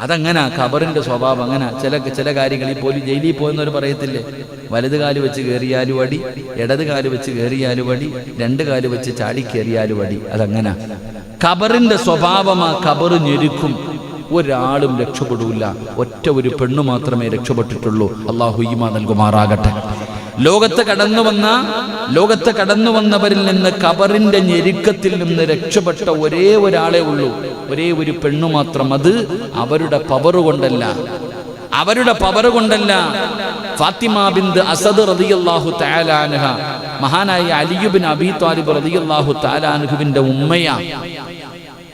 അതങ്ങനെ ഖബറിന്റെ സ്വഭാവം അങ്ങനെ. ചില കാര്യങ്ങളിൽ പോലും ജയിലിൽ പോകുന്നവർ പറയത്തില്ലേ, വലത് കാല് വെച്ച് കയറിയാലും അടി, ഇടത് കാല് വെച്ച് കയറിയാലും അടി, രണ്ട് കാല് വെച്ച് ചാടി കയറിയാലും അടി. അതങ്ങനെ ഖബറിന്റെ സ്വഭാവമാ. ഖബറ് ഞെരുക്കും, ഒരാളും രക്ഷപ്പെടൂല. ഒറ്റ ഒരു പെണ്ണു മാത്രമേ രക്ഷപ്പെട്ടിട്ടുള്ളൂ. അള്ളാഹു ഈമാൻ നൽകുമാറാകട്ടെ. ലോകത്ത് കടന്നു വന്നവരിൽ നിന്ന് ഖബറിന്റെ ഞെരുക്കത്തിൽ നിന്ന് രക്ഷപ്പെട്ട ഒരേ ഒരാളെ ഉള്ളൂ, ഒരേ ഒരു പെണ്ണു മാത്രം. അത് അവരുടെ പവറ് കൊണ്ടല്ല. ഫാത്തിമ ബിൻത് അസദ് റളിയല്ലാഹു തആല അൻഹ, മഹാനായ അലി ഇബ്നു അബീ ത്വാലിബ് റളിയല്ലാഹു തആല അൻഹുവിന്റെ ഉമ്മയാ.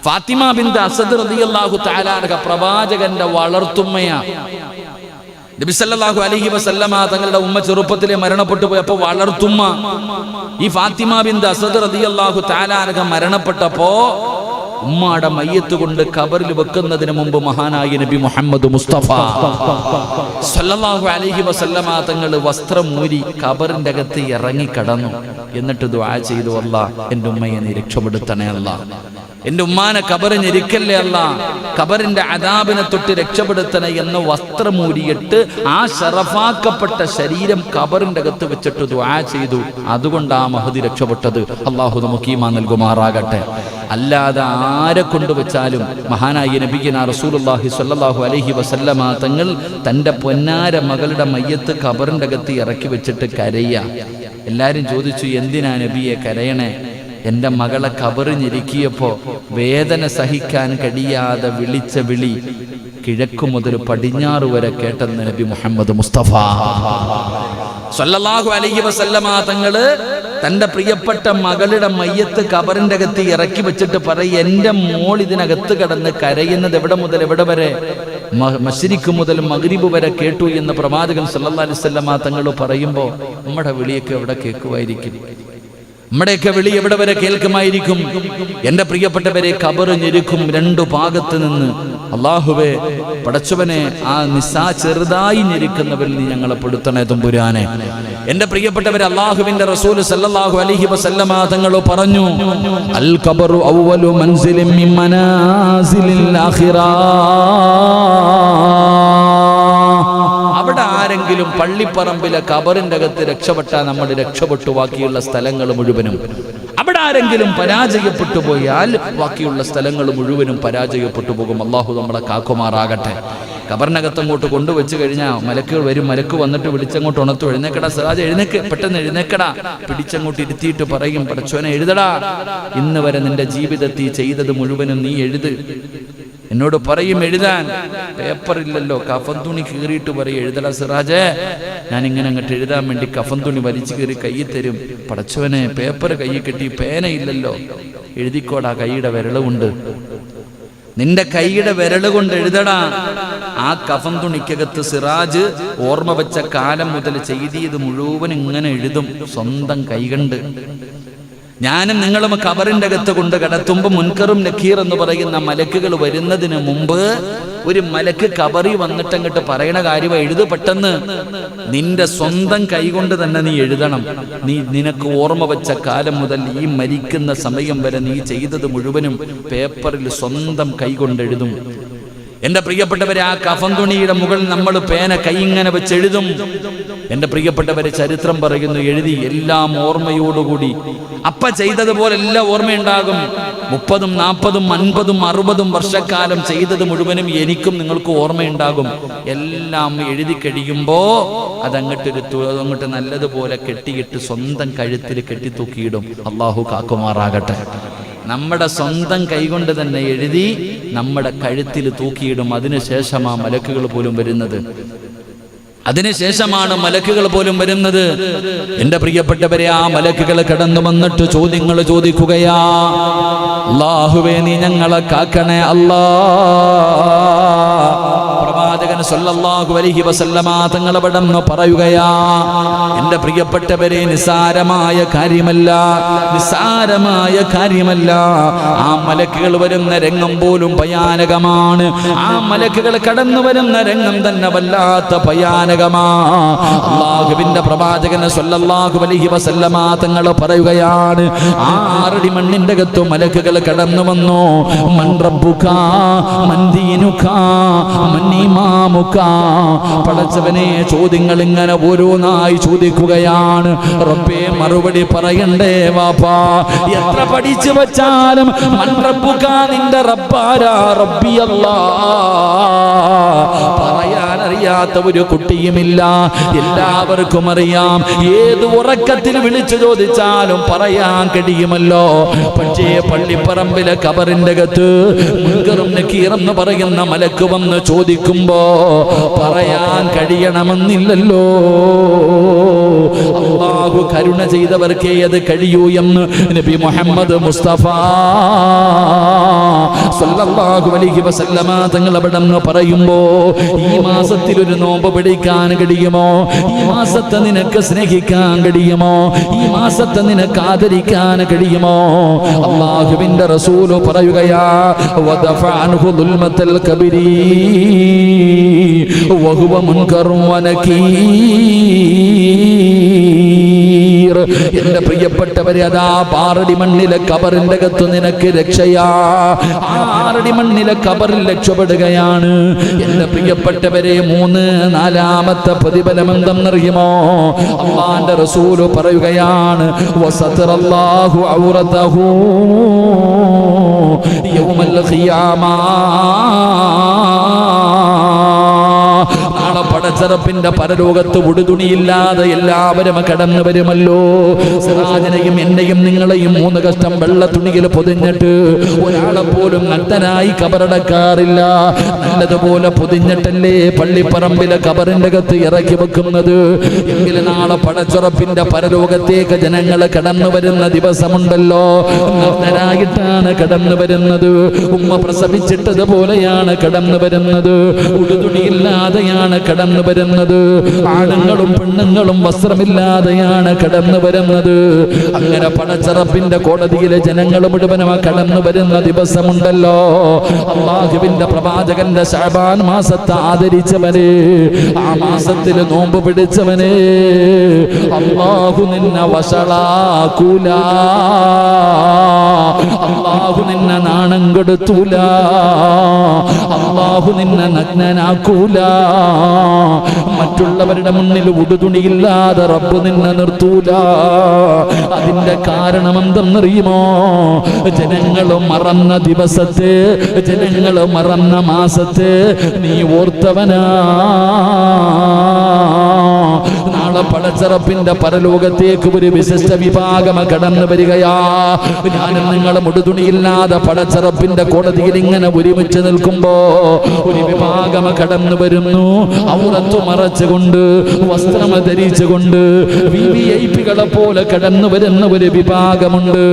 ഫാത്തിമ ബിൻത് അസദ് റളിയല്ലാഹു തആല അൻഹ പ്രവാചകന്റെ വളർത്തുമ്മയാ. നബി സല്ലല്ലാഹു അലൈഹി വസല്ലമ തങ്ങളുടെ ഉമ്മ ചെറുപ്പത്തിലെ മരണപ്പെട്ടു പോയി. അപ്പോൾ വളർത്തുമ്മ ഈ ഫാത്തിമ ബിൻത് അസദ് റളിയല്ലാഹു തആല അൻഹ മരണപ്പെട്ടപ്പോ ഉമ്മയുടെ മയ്യത്ത് കൊണ്ട് ഖബറിൽ വെക്കുന്നതിന് മുമ്പ് മഹാനായ നബി മുഹമ്മദ് മുസ്തഫ സല്ലല്ലാഹു അലൈഹി വസല്ലമ തങ്ങൾ വസ്ത്രം ഊരി ഖബറിന്റെ അകത്ത് ഇറങ്ങി കടന്നു. എന്നിട്ട് ദുആ ചെയ്തു, അല്ലാഹ് എൻ്റെ ഉമ്മയെ നീ രക്ഷപ്പെടുത്തണേ അല്ലാഹ്, എൻ്റെ ഉമ്മാനെ ഖബറ് ഞെരുക്കല്ലേ അല്ലാഹ്, ഖബറിന്റെ അദാബിനെ തൊട്ട് രക്ഷപ്പെടുത്തണേ എന്ന് വസ്ത്രമൂരിയിട്ട് ആ ശറഫാക്കപ്പെട്ട ശരീരം ഖബറിന്റെ അകത്ത് വെച്ചിട്ട് ദുആ ചെയ്തു. അതുകൊണ്ട് ആ മഹദി രക്ഷപ്പെട്ടത്. അല്ലാഹു നമുക്ക് ഈമാൻ നൽകുമാറാകട്ടെ. അല്ലാതെ ആരെ കൊണ്ടുവച്ചാലും മഹാനായ നബിയുനാ റസൂലുള്ളാഹി സ്വല്ലല്ലാഹു അലൈഹി വസല്ലമ തങ്ങൾ തൻ്റെ പൊന്നാര മകളുടെ മയ്യത്ത് ഖബറിന്റെ അകത്ത് ഇറക്കി വെച്ചിട്ട് കരയുക. എല്ലാവരും ചോദിച്ചു, എന്തിനാ നബിയെ കരയണേ? എൻ്റെ മകളെ ഖബറ് ഞെരുക്കിയപ്പോ വേദന സഹിക്കാൻ കഴിയാതെ വിളിച്ച വിളി കിഴക്ക് മുതൽ പടിഞ്ഞാറ് വരെ കേട്ടെന്ന് നബി മുഹമ്മദ് മുസ്തഫ സല്ലല്ലാഹു അലൈഹി വസല്ലമ തങ്ങള് തൻ്റെ പ്രിയപ്പെട്ട മകളുടെ മയ്യത്ത് ഖബറിന്റെ അകത്ത് ഇറക്കി വെച്ചിട്ട് പറയും, എൻ്റെ മോൾ ഇതിനകത്ത് കിടന്ന് കരയുന്നത് എവിടെ മുതൽ എവിടെ വരെ? മശ്രിഖ് മുതൽ മഗ്രിബ് വരെ കേട്ടു എന്ന് പ്രവാചകൻ സല്ലല്ലാഹു അലൈഹി വസല്ലമ തങ്ങൾ പറയുമ്പോൾ നമ്മുടെ വിളിയൊക്കെ എവിടെ കേൾക്കുമായിരിക്കും? നമ്മുടെയൊക്കെ വിളി എവിടെ വരെ കേൾക്കുമായിരിക്കും? എൻ്റെ പ്രിയപ്പെട്ടവരെ, ഖബറ് ഞെരുക്കും രണ്ടു ഭാഗത്ത് നിന്ന്. അല്ലാഹുവേ, പടച്ചവനെ, ആ നിസാ ചെറുതായി ഞെരുക്കുന്നവരിൽ നീ ഞങ്ങളെ പെടുത്തണേ തമ്പുരാനെ. എൻ്റെ പ്രിയപ്പെട്ടവരെ, അല്ലാഹുവിൻ്റെ റസൂൽ സല്ലല്ലാഹു അലൈഹി വസല്ലമ തങ്ങൾ പറഞ്ഞു, അൽ ഖബറു അവ്വലു മൻസിലിൻ മിൻ മനാസിലിൽ ആഖിറ. അവിടെ ആരെങ്കിലും പള്ളിപ്പറമ്പിലെ ഖബറിന്റെ അകത്ത് രക്ഷപ്പെട്ടാൽ നമ്മൾ രക്ഷപ്പെട്ടു. ബാക്കിയുള്ള സ്ഥലങ്ങൾ മുഴുവനും, അവിടെ ആരെങ്കിലും പരാജയപ്പെട്ടു പോയാൽ ബാക്കിയുള്ള സ്ഥലങ്ങൾ മുഴുവനും പരാജയപ്പെട്ടു പോകും. അല്ലാഹു നമ്മളെ കാക്കുമാറാകട്ടെ. ഖബറിനകത്ത് അങ്ങോട്ട് കൊണ്ടുവച്ച് കഴിഞ്ഞാൽ മലക്കുകൾ വരും. മലക്ക് വന്നിട്ട് വിളിച്ചങ്ങോട്ട് ഉണർത്തു, എഴുന്നേക്കടാ സിറാജ്, എഴുന്നേക്ക്, പെട്ടെന്ന് എഴുന്നേക്കടാ. പിടിച്ചങ്ങോട്ട് ഇരുത്തിയിട്ട് പറയും, പടച്ചോനെ എഴുതടാ, ഇന്ന് വരെ നിന്റെ ജീവിതത്തിൽ ചെയ്തത് മുഴുവനും നീ എഴുത്. എന്നോട് പറയും എഴുതാൻ. പേപ്പറില്ലല്ലോ, കഫൻ തുണി കീറിയിട്ട് പറയും, എഴുതടാ സിറാജേ. ഞാനിങ്ങനെ അങ്ങോട്ട് എഴുതാൻ വേണ്ടി കഫൻ തുണി വലിച്ചു കീറി കയ്യിൽ തരും. പടച്ചവനെ, പേപ്പർ കയ്യിൽ കെട്ടി പേനയില്ലല്ലോ, എഴുതിക്കോടാ, കൈയുടെ വിരളുകൊണ്ട്, നിന്റെ കൈയുടെ വിരല് കൊണ്ട് എഴുതടാ. ആ കഫൻ തുണിക്കകത്ത് സിറാജ് ഓർമ്മ വെച്ച കാലം മുതൽ ചെയ്തിയത് മുഴുവൻ ഇങ്ങനെ എഴുതും സ്വന്തം കൈകണ്ട്. ഞാനും നിങ്ങളും ഖബറിന്റെ അകത്ത് കൊണ്ട് കടത്തുമ്പോൾ മുൻകറും നക്കീർ എന്ന് പറയുന്ന മലക്കുകൾ വരുന്നതിന് മുമ്പ് ഒരു മലക്ക് ഖബറി വന്നിട്ടങ്ങോട്ട് പറയണ കാര്യം, എഴുത് പെട്ടെന്ന്, നിന്റെ സ്വന്തം കൈകൊണ്ട് തന്നെ നീ എഴുതണം. നിനക്ക് ഓർമ്മ വെച്ച കാലം മുതൽ ഈ മരിക്കുന്ന സമയം വരെ നീ ചെയ്തത് മുഴുവനും പേപ്പറിൽ സ്വന്തം കൈകൊണ്ട് എഴുതും. എൻ്റെ പ്രിയപ്പെട്ടവരെ, ആ കഫൻ തുണിയുടെ മുകളിൽ നമ്മൾ പേന കൈ ഇങ്ങനെ വെച്ചെഴുതും. എൻ്റെ പ്രിയപ്പെട്ടവരെ, ചരിത്രം പറയുന്നു, എഴുതി എല്ലാം ഓർമ്മയോടുകൂടി. അപ്പ ചെയ്തതുപോലെ എല്ലാം ഓർമ്മയുണ്ടാകും. 30, 40, 50, 60 വർഷക്കാലം ചെയ്തത് മുഴുവനും എനിക്കും നിങ്ങൾക്കും ഓർമ്മയുണ്ടാകും. എല്ലാം എഴുതി കഴിയുമ്പോ അതങ്ങോട്ട് നല്ലതുപോലെ കെട്ടിയിട്ട് സ്വന്തം കഴുത്തിൽ കെട്ടിത്തൂക്കിയിടും. അല്ലാഹു കാക്കുമാറാകട്ടെ. നമ്മുടെ സ്വന്തം കൈകൊണ്ട് തന്നെ എഴുതി നമ്മുടെ കഴുത്തിൽ തൂക്കിയിടും. അതിനുശേഷമാണ് മലക്കുകൾ പോലും വരുന്നത്. എന്റെ പ്രിയപ്പെട്ടവരെ, ആ മലക്കുകൾ കടന്നു വന്നിട്ട് ചോദ്യങ്ങൾ ചോദിക്കുകയാ. അല്ലാഹുവേ, നീ ഞങ്ങളെ കാക്കണേ അല്ലാ. പ്രവാചകൻ സ്വല്ലല്ലാഹു അലൈഹി വസല്ലമ തങ്ങൾ അവിടെന്ന് പറയുകയാ, എന്റെ പ്രിയപ്പെട്ടവരെ, നിസാരമായ കാര്യമല്ല, നിസാരമായ കാര്യമല്ല. ആ മലക്കുകൾ വരുന്ന രംഗം പോലും ഭയാനകമാണ്. ആ മലക്കുകൾ കടന്നു വരുന്ന രംഗം തന്നെ വല്ലാത്ത ഭയാനകമാ. അല്ലാഹുവിന്റെ പ്രവാചകൻ സ്വല്ലല്ലാഹു അലൈഹി വസല്ലമ തങ്ങൾ പറയുകയാണ്, 6 അടി മണ്ണിന്റെ അകത്ത് മലക്കുകൾ കടന്നു വന്നു. മൻ റബ്ബുക മൻ ദീനുക മൻ ഇമാമുക. പടച്ചവനെ, ചോദ്യങ്ങൾ ഇങ്ങനെ ഓരോന്നായി ചോദിക്കുകയാണ്. റബ്ബേ, മറുപടി പറയണ്ടേ വാപ്പാ? എത്ര പഠിച്ചു വച്ചാലും മൻ റബ്ബുക, നിന്റെ റബ്ബാരാ? റബ്ബി അല്ലാഹ്. പറയാനറിയാത്ത ഒരു കുട്ടിയുമില്ല, എല്ലാവർക്കും അറിയാം. ഏത് ഉറക്കത്തിൽ വിളിച്ചു ചോദിച്ചാലും പറയാൻ കഴിയുമല്ലോ. പക്ഷേ പള്ളിപ്പറമ്പിലെ ഖബറിന്റെ അകത്ത് മുൻകറും നക്കീറും എന്ന് പറയുന്ന മലക്ക് വന്ന് ചോദിക്കുമ്പോ പറയാൻ കഴിയണമെന്നില്ലല്ലോ. അല്ലാഹു കരുണ ചെയ്തവർക്കേ അത് കഴിയൂ എന്ന് നബി മുഹമ്മദ് മുസ്തഫ സല്ലല്ലാഹു അലൈഹി വസല്ലമ തങ്ങൾ അവിടെ നിന്ന് പറയുമ്പോ, ഈ മാസത്തിൽ ഒരു നോമ്പ് പിടിക്കാൻ കഴിയുമോ? ഈ മാസത്തെ നിനക്ക് സ്നേഹിക്കാൻ കഴിയുമോ? ഈ മാസത്തെ നിനക്ക് ആദരിക്കാൻ കഴിയുമോ? അല്ലാഹുവിന്റെ റസൂല് പറയുകയാ, വദഫഅ അൻഹു ദുൽമത്തൽ കബരി വഹുവ മുൻകറുൻ വനകീർ. എന്റെ പ്രിയപ്പെട്ടവരെ, അതാ 6 അടി മണ്ണിലെ ഖബറിന്റെ അകത്ത് നിനക്ക് രക്ഷയാ. 6 അടി മണ്ണിലെ ഖബറിൽ രക്ഷപ്പെടുകയാണ്. എന്റെ പ്രിയപ്പെട്ടവരെ, 4-ാമത്തെ പ്രതിഫലം എന്തെന്നറിയുമോ? അല്ലാഹുവിന്റെ റസൂല് പറയുകയാണ്, വസതറല്ലാഹു ഔറതഹു യൗമൽ ഖിയാമ. നാളെ പടച്ചറപ്പിന്റെ പരലോകത്ത് ഉടുതുണിയില്ലാതെ എല്ലാവരും കടന്നു വരുമല്ലോ. സിറാജിനെയും എന്നെയും നിങ്ങളെയും 3 കഷ്ടം വെള്ള തുണിയിൽ പൊതിഞ്ഞിട്ട് ഒരാളെ പോലും നഗ്നനായി കബറടക്കാറില്ല. നല്ലതുപോലെ പൊതിഞ്ഞിട്ടല്ലേ പള്ളിപ്പറമ്പിലെ കബറിന്റെ അകത്ത് ഇറക്കി വെക്കുന്നത്. എങ്കിലും നാളെ പടച്ചുറപ്പിന്റെ പരലോകത്തേക്ക് ജനങ്ങൾ കടന്നു വരുന്ന ദിവസമുണ്ടല്ലോ, നഗ്നരായിട്ടാണ് കടന്നു വരുന്നത്. ഉമ്മ പ്രസവിച്ചിട്ടതുപോലെയാണ് കടന്നു വരുന്നത്. ഉടുതുണിയില്ലാതെയാണ് കടന്നു വരുന്നത്. ആണുങ്ങളും പെണ്ണുങ്ങളും വസ്ത്രമില്ലാതെയാണ് കടന്നു വരുന്നത്. അങ്ങനെ പടച്ചറപ്പിന്റെ കോടതിയിലെ ജനങ്ങൾ മുഴുവനും കടന്നു വരുന്ന ദിവസമുണ്ടല്ലോ. അല്ലാഹുവിന്റെ പ്രവാചകന്റെ ശഅബാൻ മാസത്തെ ആദരിച്ചവനെ, ആ മാസത്തിൽ നോമ്പ് പിടിച്ചവനെ, അല്ലാഹു നിന്നെ വഷളാക്കൂല. അല്ലാഹു നിന്നെ നാണം കെടുത്തൂല. അല്ലാഹു നിന്നെ നഗ്നനാക്കൂല. മറ്റുള്ളവരുടെ മുന്നിൽ ഉടുതുണിയില്ലാതെ റബ്ബ് നിന്നെ നിർത്തൂല. അതിന്റെ കാരണം എന്തെന്നറിയുമോ? ജനങ്ങൾ മറന്ന ദിവസത്തെ, ജനങ്ങൾ മറന്ന മാസത്തെ നീ ഓർത്തവനാ. നാളെ പടച്ചറപ്പിന്റെ പരലോകത്തേക്ക് ഒരു വിശിഷ്ട വിഭാഗം കടന്നു വരികയാ. ഞാനും നിങ്ങളും ഉടുതുണിയില്ലാതെ പടച്ചറപ്പിന്റെ കോടതിയിൽ ഇങ്ങനെ ഒരുമിച്ച് നിൽക്കുമ്പോ ഒരു വിഭാഗം കടന്നു വരുന്നു. ഔറത്ത് മറച്ചുകൊണ്ട്, വസ്ത്രം ധരിച്ചുകൊണ്ട് വിവിഐപികളെ പോലെ കടന്നു വരുന്ന ഒരു വിഭാഗമുണ്ട്.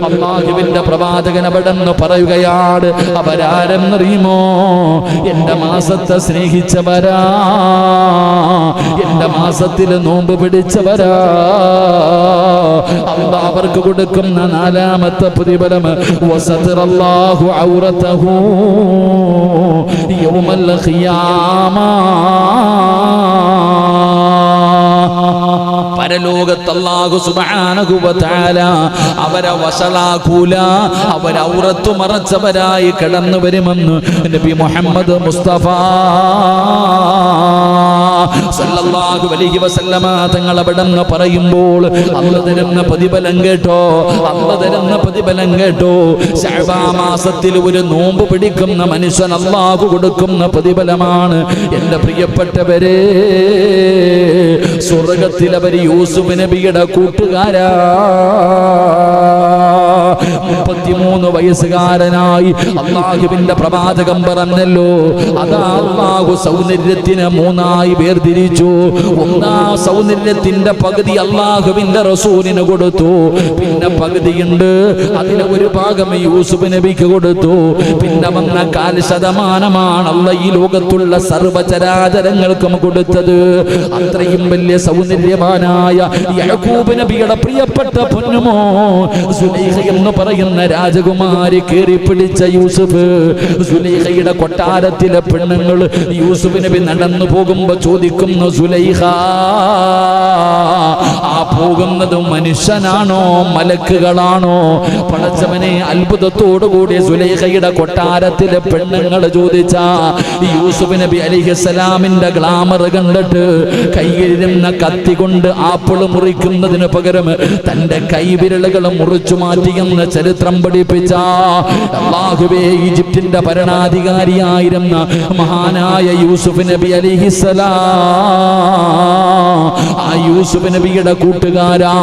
അല്ലാഹുവിന്റെ പ്രവാചകൻ അവിടെന്ന് പറയുകയാണ്, അവരാരെന്നറിയുമോ? എന്റെ മാസത്തെ സ്നേഹിച്ചവരാ, എന്റെ മാസത്തിൽ നോമ്പ് പിടിച്ചവരാ. അല്ലാഹു അവർക്ക് കൊടുക്കുന്ന 4-ാമത്തെ പ്രതിഫലം, വസതറല്ലാഹു ഔറതഹു യൗമൽ ഖിയാമ. പരലോകത്ത് അല്ലാഹു സുബ്ഹാനഹു വ തആല അവരെ വശലാക്കൂല, അവരെ ഔറത്ത് മറച്ചവരായി കടന്നു വരുമെന്ന് നബി മുഹമ്മദ് മുസ്തഫ സല്ലല്ലാഹു അലൈഹി വസല്ലമ തങ്ങൾ അവിടെന്ന് പറയുമ്പോൾ അല്ലാഹു തരുന്ന പ്രതിഫലം കേട്ടോ, അല്ലാഹു തരുന്ന പ്രതിഫലം കേട്ടോ. ശഅബാൻ മാസത്തിൽ ഒരു നോമ്പ് പിടിക്കുന്ന മനുഷ്യൻ അല്ലാഹു കൊടുക്കുന്ന പ്രതിഫലമാണ്. എൻ്റെ പ്രിയപ്പെട്ടവരെ, സ്വർഗ്ഗത്തിൽ അവർ യൂസുഫ് നബിയുടെ കൂട്ടുകാരാ. 43 വയസ്സുകാരനായി അല്ലാഹുവിന്റെ പ്രവാചകൻ പറഞ്ഞല്ലോ, അതാ അല്ലാഹു സൗന്ദര്യത്തിന് 3ആയി വേർതിരിച്ചു. ഒന്നാം സൗന്ദര്യത്തിന്റെ പകുതി അല്ലാഹുവിന്റെ റസൂലിന് കൊടുത്തു, പിന്നെ പകുതിയുണ്ട്, അതിന് ഒരു ഭാഗം യൂസുഫ് നബിക്ക് കൊടുത്തു. പിന്നെ വന്ന 4% അല്ലാഹു ഈ ലോകത്തുള്ള സർവ്വചരാചരങ്ങൾക്കും കൊടുത്തത്. അത്രയും വലിയ സൗന്ദര്യവാനായ യാക്കൂബ് നബിയുടെ പ്രിയപ്പെട്ട പൊന്നുമോ സുലൈഖ എന്ന് പറയുന്ന രാജകുമാരി കേറി പിടിച്ച യൂസുഫ്. സുലൈഖയുടെ കൊട്ടാരത്തിലെ പെണ്ണുങ്ങൾ യൂസുഫ് നബി നടന്നു പോകുമ്പോ ചോദിക്കുന്നു, സുലൈഖ, ആ പോകുന്നത് മനുഷ്യനാണോ മലക്കുകളാണോ? പടച്ചവനെ, അത്ഭുതത്തോടുകൂടി സുലൈഖയുടെ കൊട്ടാരത്തിലെ പെണ്ണുങ്ങൾ ചോദിച്ച യൂസുഫ് നബി അലൈഹിസ്സലാമിന്റെ ഗ്ലാമർ കണ്ടിട്ട് കയ്യിലിരുന്ന കത്തി കൊണ്ട് ആപ്പിൾ മുറിക്കുന്നതിന് പകരം തന്റെ കൈവിരലുകൾ മുറിച്ചു മാറ്റിയെന്ന് ചരിത്രം പഠിപ്പിച്ച അല്ലാഹുവേ, ഈജിപ്തിന്റെ ഭരണാധികാരിയായിരുന്ന മഹാനായ യൂസുഫ് നബി അലൈഹിസ്സലാം, ആ യൂസുഫ് നബിയുടെ കൂട്ടുകാരാ,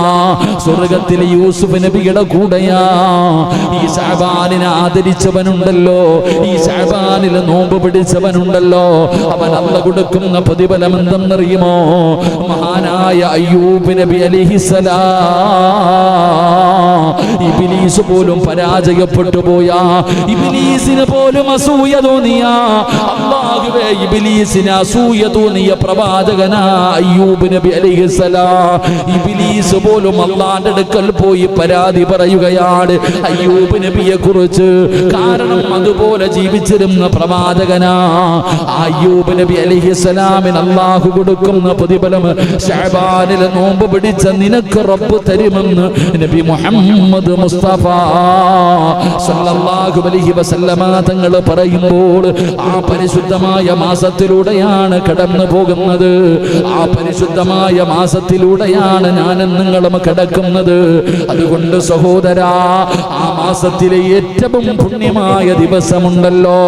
സ്വർഗത്തിലെ യൂസുഫ് നബിയുടെ കൂടെയാ. ഈ ശഅബാനിനെ ആദരിച്ചവനുണ്ടല്ലോ, ഈ ശഅബാനിൽ നോമ്പ് പിടിച്ചവനുണ്ടല്ലോ, അവൻ അല്ലാഹു കൊടുക്കുന്ന പ്രതിഫലം എന്തെന്നറിയുമോ? മഹാനായ അയ്യൂബ് നബി അലൈഹിസ്സലാം, ഇബ്ലീസ് പോലും പരാജയപ്പെട്ടു പോയ, ഇബ്ലീസിന് പോലും അസൂയ തോന്നിയ, അല്ലാഹുവേ, ഇബ്ലീസിന് അസൂയ തോന്നിയ പ്രവാചകനാ അയ്യൂബ് നബി അലൈഹിസ്സലാം. ഇബ്ലീസ് പോലും അല്ലാഹുവിന്റെ അടുക്കൽ പോയി പരാതി പറയുകയാണ് അയ്യൂബ് നബിയെ കുറിച്ച്. കാരണം അതുപോലെ ജീവിച്ചിരുന്ന പ്രവാചകനാ അയ്യൂബ് നബി അലൈഹിസ്സലാമിന് അല്ലാഹു കൊടുക്കുന്ന പ്രതിഫലം ശഅബാനിൽ നോമ്പ് പിടിച്ച നിനക്ക് റബ്ബ് തരുമെന്ന് നബി മുഹമ്മദ് മുസ്തഫ സല്ലല്ലാഹു അലൈഹി വസല്ലമ തങ്ങൾ പറയുമ്പോൾ, ആ പരിശുദ്ധമായ മാസത്തിലൂടെയാണ് കടന്നു പോകുന്നത്. ആ പരിശുദ്ധമായ മാസത്തിലൂടെയാണ് ഞാനും നിങ്ങളും കടക്കുന്നത്. അതുകൊണ്ട് സഹോദരാ, ആ മാസത്തിലെ ഏറ്റവും പുണ്യമായ ദിവസമുണ്ടല്ലോ,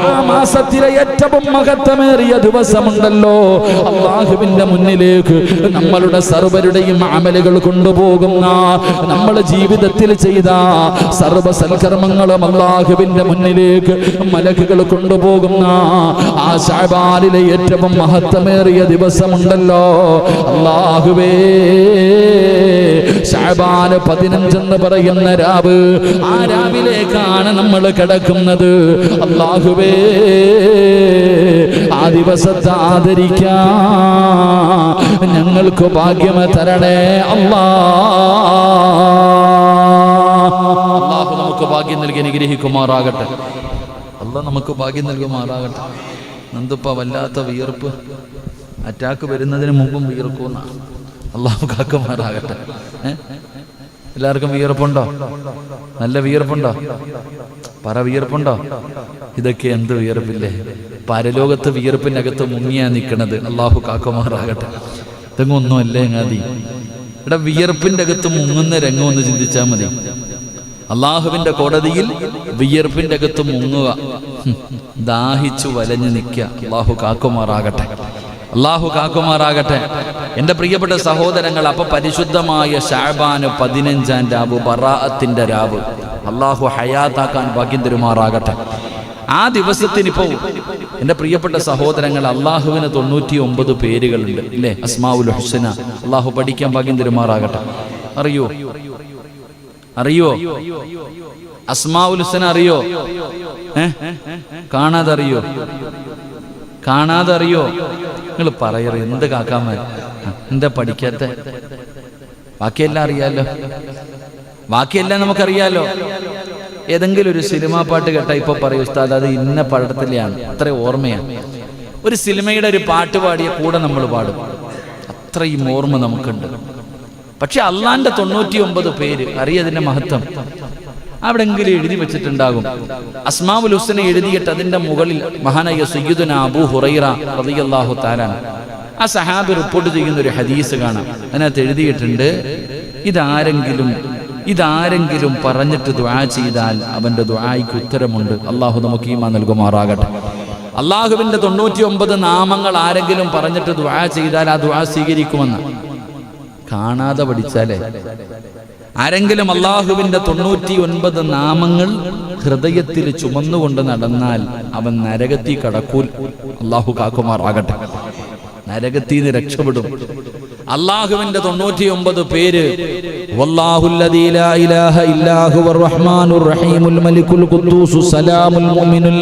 ആ മാസത്തിലെ ഏറ്റവും മഹത്വമേറിയ ദിവസമുണ്ടല്ലോ, അല്ലാഹുവിന്റെ മുന്നിലേക്ക് നമ്മളുടെ സർവരുടെയും അമലുകൾ കൊണ്ടുപോകുന്ന, നമ്മൾ ജീവിതത്തിൽ ചെയ്ത സർവ്വ സൽക്കർമ്മങ്ങളും അല്ലാഹുവിന്റെ മുന്നിലേക്ക് മലക്കുകൾ കൊണ്ടുപോകുന്ന ആ ശഅബാനിലെ ഏറ്റവും മഹത്വമേറിയ ദിവസമുണ്ടല്ലോ, അല്ലാഹുവേ, ശഅബാൻ 15 എന്ന് പറയുന്ന രാവ്, ആ രാവിലേക്കാണ് നമ്മൾ കിടക്കുന്നത്. അല്ലാഹുവേ, ആ ദിവസത്തെ ആദരിക്കാൻ ഞങ്ങൾക്ക് ഭാഗ്യം തരണേ അല്ലാഹു നമുക്ക് ഭാഗ്യം നൽകി അനുഗ്രഹിക്കുമാറാകട്ടെ. അല്ലാഹു നമുക്ക് ഭാഗ്യം നൽകുമാറാകട്ടെ. നന്ദുപ്പ വല്ലാത്ത വിയർപ്പ്, അറ്റാക്ക് വരുന്നതിന് മുമ്പും വിയർക്കുന്ന അല്ലാഹു കാക്കുമാറാകട്ടെ. എല്ലാവർക്കും വിയർപ്പുണ്ടോ? നല്ല വിയർപ്പുണ്ടോ? പറ, വിയർപ്പുണ്ടോ? ഇതൊക്കെ എന്ത് വിയർപ്പില്ലേ? പരലോകത്ത് വിയർപ്പിനകത്ത് മുങ്ങിയാ നിൽക്കണത്. അല്ലാഹു കാക്കുമാറാകട്ടെ. ഇതൊന്നും അല്ലേ ngadi. ഇവിടെ വിയർപ്പിന്റെ അകത്ത് മുങ്ങുന്ന രംഗം ഒന്ന് ചിന്തിച്ചാൽ മതി. അല്ലാഹുവിന്റെ കോടതിയിൽ വിയർപ്പിന്റെ അകത്ത് മുങ്ങുക, ദാഹിച്ചു വലഞ്ഞു നിൽക്കുക. അല്ലാഹു കാക്കുമാറാകട്ടെ. അല്ലാഹു കാക്കുമാറാകട്ടെ. എൻ്റെ പ്രിയപ്പെട്ട സഹോദരങ്ങൾ, അപ്പൊ പരിശുദ്ധമായ ശഅബാന് 15-ാം രാവ്, ബറാഅത്തിന്റെ രാവ്, അല്ലാഹു ഹയാത്താക്കാൻ ഭാഗ്യം തരുമാറാകട്ടെ. ആ ദിവസത്തിനിപ്പോ എൻ്റെ പ്രിയപ്പെട്ട സഹോദരങ്ങൾ, അള്ളാഹുവിന് 99 പേരുകളുണ്ട് ഇല്ലേ? അസ്മാഉൽ ഹുസ്ന. അള്ളാഹു പഠിക്കാൻ ഭാഗ്യം തരുമാറാകട്ടെ. അറിയോ? അസ്മാഉൽ ഹുസ്ന അറിയോ? കാണാതറിയോ? നിങ്ങൾ പറയറ്, എന്ത് കാക്കാമാർ, എന്താ പഠിക്കാത്ത? ബാക്കിയെല്ലാം അറിയാലോ, ബാക്കിയെല്ലാം നമുക്കറിയാലോ. ഏതെങ്കിലും ഒരു സിനിമാ പാട്ട് കേട്ടാ ഇപ്പൊ പറയും ഉസ്താദ് അത് ഇന്ന പടത്തിലെയാണ്, അത്ര ഓർമ്മയാണ്. ഒരു സിനിമയുടെ ഒരു പാട്ട് പാടിയ കൂടെ നമ്മൾ പാടും, അത്രയും ഓർമ്മ നമുക്കുണ്ട്. പക്ഷെ അള്ളാന്റെ 99 പേര് അറിയതിന്റെ മഹത്വം അവിടെങ്കിലും എഴുതി വെച്ചിട്ടുണ്ടാകും. അസ്മാഉൽ ഹുസ്ന എഴുതിയിട്ട് അതിന്റെ മുകളിൽ മഹാനായ സയ്യിദുന അബൂ ഹുറൈറ റളിയല്ലാഹു തആല ആ സഹാബി റിപ്പോർട്ട് ചെയ്യുന്ന ഒരു ഹദീസ് കാണാം. അതിനകത്ത് എഴുതിയിട്ടുണ്ട്, ഇതാരെങ്കിലും പറഞ്ഞിട്ട് ദുആ ചെയ്താൽ അവന്റെ ദുആയ്ക്ക് ഉത്തരമുണ്ട്. അള്ളാഹു നമുക്ക് ഈമാൻ നൽകുമാറാകട്ടെ. അള്ളാഹുവിന്റെ 99 നാമങ്ങൾ ആരെങ്കിലും പറഞ്ഞിട്ട് ദുആ ചെയ്താൽ ആ ദുആ സ്വീകരിക്കുമെന്ന്. കാണാതെ പഠിച്ചാലേ ആരെങ്കിലും അള്ളാഹുവിന്റെ 99 നാമങ്ങൾ ഹൃദയത്തിൽ ചുമന്നുകൊണ്ട് നടന്നാൽ അവൻ നരകത്തിൽ കടക്കൂൽ. അള്ളാഹു കാക്കുമാറാകട്ടെ. നരകത്തിൽ നിന്ന് രക്ഷപ്പെടും. അള്ളാഹുവിന്റെ 99 പേര് വല്ലാഹുല്ലദീ ലാ ഇലാഹ ഇല്ലാ ഹുവർ റഹ്മാനുർ റഹീമുൽ മലിക്കുൽ ഖുദ്ദൂസുസ് സലാമുൽ മുഅ്മിനുൽ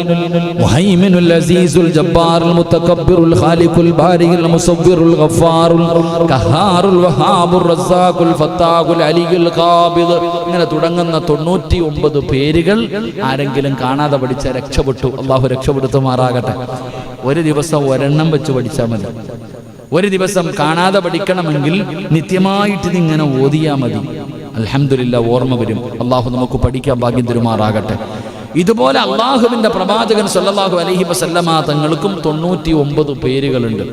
മുഹൈമിനുൽ അസീസുൽ ജബ്ബാറുൽ മുതകബ്ബിറുൽ ഖാലിഖുൽ ബാരിഉൽ മുസവ്വിറുൽ ഗഫാറുൽ ഖഹാറുൽ വഹാബുർ റസാഖുൽ ഫത്താഹുൽ അലിയുൽ ഖാബിദ്. ഇങ്ങനെ തുടങ്ങുന്ന 99 പേരുകൾ ആരെങ്കിലും കാണാതെ പഠിച്ച രക്ഷപ്പെട്ടു. അള്ളാഹു രക്ഷപ്പെടുത്തുമാറാകട്ടെ. ഒരു ദിവസം ഒരെണ്ണം വെച്ച് പഠിച്ചാൽ മതി. ഒരു ദിവസം കാണാതെ പഠിക്കണമെങ്കിൽ നിത്യമായിട്ട് ഇതിങ്ങനെ ഓതിയാൽ മതി. അൽഹംദുലില്ലാഹ്, ഓർമ്മ വരും. അള്ളാഹു നമുക്ക് പഠിക്കാൻ ഭാഗ്യം തരുമാറാകട്ടെ. ഇതുപോലെ അള്ളാഹുവിന്റെ പ്രവാചകൻ സല്ലല്ലാഹു അലൈഹി വസല്ലമ തങ്ങൾക്കും 99 പേരുകളുണ്ട്.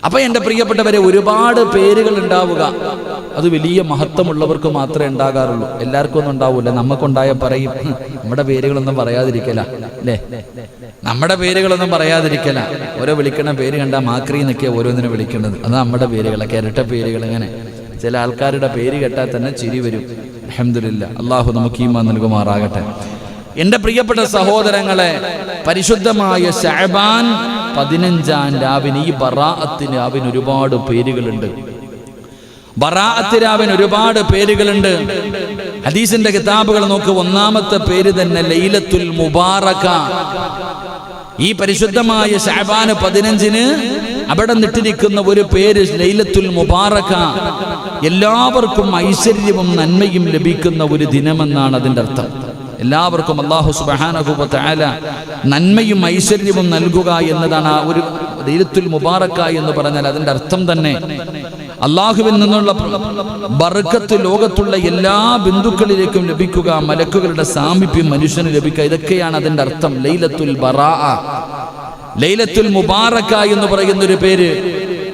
അപ്പൊ എൻ്റെ പ്രിയപ്പെട്ടവരെ, ഒരുപാട് പേരുകൾ ഉണ്ടാവുക അത് വലിയ മഹത്വമുള്ളവർക്ക് മാത്രമേ ഉണ്ടാകാറുള്ളൂ. എല്ലാവർക്കും ഒന്നും ഉണ്ടാവൂല. നമുക്കുണ്ടായ പറയും നമ്മുടെ പേരുകളൊന്നും പറയാതിരിക്കല അല്ലേ? നമ്മുടെ പേരുകളൊന്നും പറയാതിരിക്കല. ഓരോ വിളിക്കണ പേര് കണ്ടാൽ മാക്രി എന്നൊക്കെയാണ് ഓരോന്നിനെ വിളിക്കുന്നത്. അത് നമ്മുടെ പേരുകളൊക്കെ, ഇരട്ട പേരുകൾ. ഇങ്ങനെ ചില ആൾക്കാരുടെ പേര് കേട്ടാൽ തന്നെ ചിരി വരും. അൽഹംദുലില്ലാഹ്, അള്ളാഹു നമുക്ക് ഈമാൻ നൽകുമാറാകട്ടെ. എൻ്റെ പ്രിയപ്പെട്ട സഹോദരങ്ങളെ, പരിശുദ്ധമായ ശഅബാൻ 15-ാം രാവിന്, ഈ ബറാഅത്ത് രാവിന് ഒരുപാട് പേരുകളുണ്ട്. ബറാഅത്ത് രാവിന് ഒരുപാട് പേരുകളുണ്ട്. ഹദീസിന്റെ കിതാബുകൾ നോക്ക്, ഒന്നാമത്തെ പേര് തന്നെ ലൈലത്തുൽ മുബാറക. ഈ പരിശുദ്ധമായ ശഅബാൻ 15-ന് അവിടെ നിട്ടിരിക്കുന്ന ഒരു പേര് ലൈലത്തുൽ മുബാറക. എല്ലാവർക്കും ഐശ്വര്യവും നന്മയും ലഭിക്കുന്ന ഒരു ദിനമെന്നാണ് അതിൻ്റെ അർത്ഥം. എല്ലാവർക്കും അല്ലാഹു സുബ്ഹാനഹു വ തആല നന്മയും ഐശ്വര്യവും നൽകുക എന്നതാണ് ആ ഒരു ലൈലത്തുൽ മുബാറക എന്ന് പറഞ്ഞാൽ അതിൻ്റെ അർത്ഥം തന്നെ. അള്ളാഹുവിൽ നിന്നുള്ള ബർക്കത്ത് ലോകത്തുള്ള എല്ലാ ബിന്ദുക്കളിലേക്കും ലഭിക്കുക, മലക്കുകളുടെ സാമീപ്യം മനുഷ്യന് ലഭിക്കുക, ഇതൊക്കെയാണ് അതിൻ്റെ അർത്ഥം. ലൈലത്തുൽ ബറാഅ, ലൈലത്തുൽ മുബാറക എന്ന് പറയുന്ന ഒരു പേര്.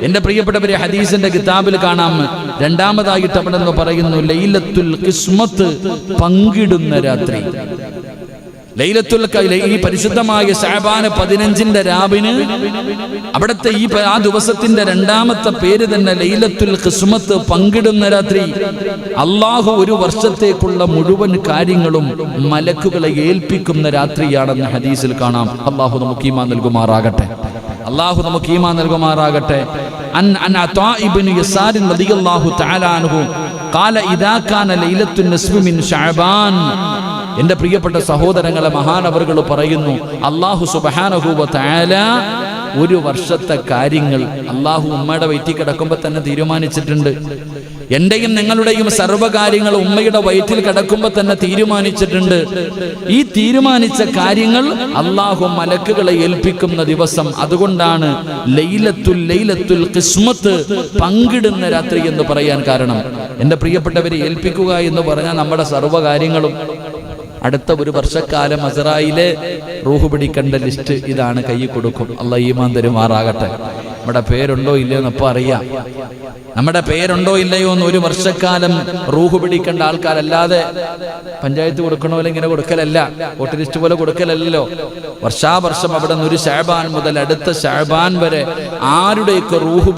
എൻ്റെ പ്രിയപ്പെട്ടവരെ, ഹദീസിന്റെ കിതാബിൽ കാണാം. രണ്ടാമതായിട്ട് അവിടെ നിന്ന് പറയുന്നു ലൈലത്തുൽ ഖിസ്മത്ത്, പങ്കിടുന്ന രാത്രി. ഈ പരിശുദ്ധമായ ശഅബാൻ 15-ന്റെ രാവിന് അവിടുത്തെ ആ ദിവസത്തിന്റെ രണ്ടാമത്തെ പേര് തന്നെ ലൈലത്തുൽ ഖിസ്മത്ത്, പങ്കിടുന്ന രാത്രി. അള്ളാഹു ഒരു വർഷത്തേക്കുള്ള മുഴുവൻ കാര്യങ്ങളും മലക്കുകളെ ഏൽപ്പിക്കുന്ന രാത്രിയാണെന്ന് ഹദീസിൽ കാണാം. അള്ളാഹു നമുക്ക് ഈമാൻ നൽകുമാറാകട്ടെ. അള്ളാഹു നമുക്ക് ഈമാൻ നൽകുമാറാകട്ടെ. അൻ അതാ ഇബ്നു യസാർ റളിയല്ലാഹു തആല അൻഹു ഖാല ഇദാ കാന ലൈലത്തുൻ നിസ്ഫി മിൻ ശഅബാൻ. എൻ്റെ പ്രിയപ്പെട്ട സഹോദരങ്ങളെ, മഹാനവറുകൾ പറയുന്നു, അല്ലാഹു സുബ്ഹാനഹു വ തആല ഒരു വർഷത്തെ കാര്യങ്ങൾ അല്ലാഹു ഉമ്മയുടെ വയറ്റിൽ കിടക്കുമ്പോൾ തന്നെ തീരുമാനിച്ചിട്ടുണ്ട്. എന്റെയും നിങ്ങളുടെയും സർവ്വകാര്യങ്ങൾ ഉമ്മയുടെ വയറ്റിൽ കിടക്കുമ്പോൾ തന്നെ തീരുമാനിച്ചിട്ടുണ്ട്. ഈ തീരുമാനിച്ച കാര്യങ്ങൾ അല്ലാഹു മലക്കുകളെ ഏൽപ്പിക്കുന്ന ദിവസം. അതുകൊണ്ടാണ് ലൈലത്തുൽ ഖിസ്മത്ത്, പങ്കിടുന്ന രാത്രി എന്ന് പറയാൻ കാരണം. എൻ്റെ പ്രിയപ്പെട്ടവരെ, ഏൽപ്പിക്കുക എന്ന് പറഞ്ഞാൽ നമ്മുടെ സർവ്വകാര്യങ്ങളും. അടുത്ത ഒരു വർഷക്കാലം അസ്റായിലെ റൂഹ് പിടിക്കേണ്ട ലിസ്റ്റ് ഇതാണ്, കൈ കൊടുക്കും. അല്ലാഹു ഈമാൻ തരുമാറാകട്ടെ. നമ്മുടെ പേരുണ്ടോ ഇല്ലയോ എന്ന് അപ്പോൾ അറിയാം. നമ്മുടെ പേരുണ്ടോ ഇല്ലയോ എന്ന് ഒരു വർഷക്കാലം റൂഹ് പിടിക്കേണ്ട ആൾക്കാരല്ലാതെ പഞ്ചായത്ത് കൊടുക്കണ പോലെ ഇങ്ങനെ കൊടുക്കലല്ല, വോട്ട് ലിസ്റ്റ് പോലെ കൊടുക്കലല്ലോ. വർഷാവർഷം അവിടെ നിന്ന് ഒരു ശഅബാൻ മുതൽ അടുത്ത ശഅബാൻ വരെ ആരുടെയൊക്കെ റൂഹ്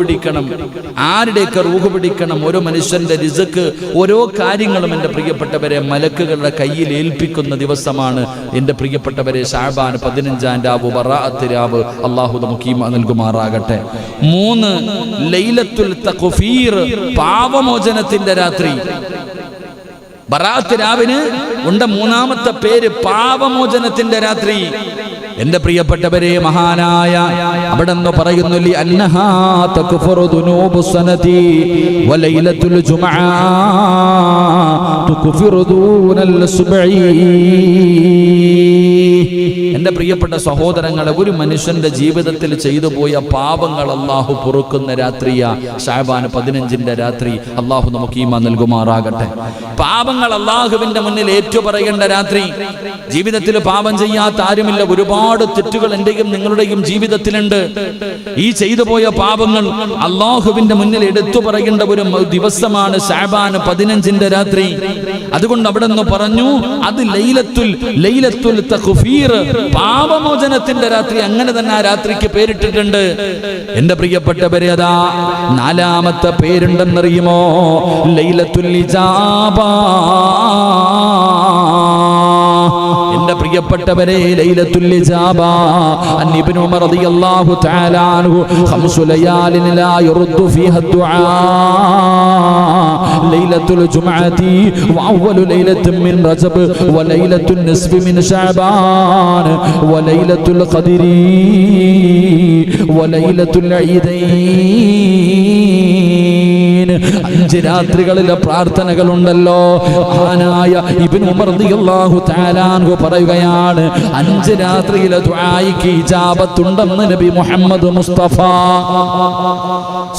പിടിക്കണം, ഓരോ മനുഷ്യന്റെ റിസ്ക്, ഓരോ കാര്യങ്ങളും എൻ്റെ പ്രിയപ്പെട്ടവരെ മലക്കുകളുടെ കയ്യിൽ ഏൽപ്പിക്കുന്ന ദിവസമാണ്. എൻ്റെ പ്രിയപ്പെട്ടവരെ, ശഅബാൻ 15-ാം രാവ്, ബറാഅത്ത് രാവ്. അല്ലാഹു നമുക്ക് ഈമാൻ നൽകുമാറാകട്ടെ. 3 ലൈലത്തുൽ തഖ്ഫീർ, പാപമോചനത്തിന്റെ രാത്രി. ബറാഅത്ത് രാവിന് ഉണ്ട് മൂന്നാമത്തെ പേര് പാപമോചനത്തിന്റെ രാത്രി. എൻ്റെ പ്രിയപ്പെട്ടവരെ, മഹാനായ അവിടെ നിന്ന് പറയുന്നു ലി അന്നഹാ തക്ഫറു ദുനൂബു സനതി വലൈലത്തുൽ ജുമുഅ തുക്ഫിറു ദൂനൽ സുബ്ഈ. എൻ്റെ പ്രിയപ്പെട്ട സഹോദരങ്ങളെ, ഒരു മനുഷ്യന്റെ ജീവിതത്തിൽ ചെയ്തു പോയ പാപങ്ങൾ അല്ലാഹു പൊറുക്കുന്ന രാത്രിയാ ശഅബാൻ 15-ന്റെ രാത്രി. അല്ലാഹു നമുക്ക് ഈമാൻ നൽകുമാറാകട്ടെ. പാപങ്ങൾ അല്ലാഹുവിന്റെ മുന്നിൽ ഏറ്റുപറയേണ്ട രാത്രി. ജീവിതത്തിൽ പാപം ചെയ്യാത്ത ആരുമില്ല. ഒരുപാട് ഒരുപാട് തെറ്റുകൾ എന്റെയും നിങ്ങളുടെയും ജീവിതത്തിലുണ്ട്. ഈ ചെയ്തു പോയ പാപങ്ങൾ അള്ളാഹുവിന്റെ മുന്നിൽ എടുത്തു പറയേണ്ട ഒരു ദിവസമാണ് ശഅബാൻ 15 രാത്രി. അതുകൊണ്ട് അവിടെ നിന്ന് പറഞ്ഞു അത് ലൈലത്തുൽ തഗ്ഫീർ, പാപമോചനത്തിന്റെ രാത്രി. അങ്ങനെ തന്നെ ആ രാത്രിക്ക് പേരിട്ടിട്ടുണ്ട്. എന്റെ പ്രിയപ്പെട്ടവരെ, അതാ 4ാമത്തെ പേരുണ്ടെന്നറിയുമോ? ലൈലത്തുൽ ഇജാബ. എന്റെ പ്രിയപ്പെട്ടവരെ, ലൈലത്തുൽ ഇജാബ. അൻ ഇബ്നു ഉമർ റളിയല്ലാഹു തആല അൻഹു 5 ലയാലിൻ ലാ യുറദ്ദു ഫീഹാ ദുആ. ലൈലത്തുൽ ജുമുഅത്തി വഅവ്വലു ലൈലത്തിൻ മിൻ റജബ് വലൈലത്തുൻ നിസ്ഫി മിൻ ശഅബാൻ വലൈലത്തുൽ ഖദ്രി വലൈലത്തുൽ ഈദൈൻ. 5 രാത്രികളിലെ പ്രാർത്ഥനകളുണ്ടല്ലോ. മഹാനായ ഇബ്നു ഉമർ റളിയല്ലാഹു തആല അൻഹു പറയുകയാണ്, 5 രാത്രിയിലെ ദുആയ്ക്ക് ഇജാബത്തുണ്ടെന്ന് നബി മുഹമ്മദ് മുസ്തഫ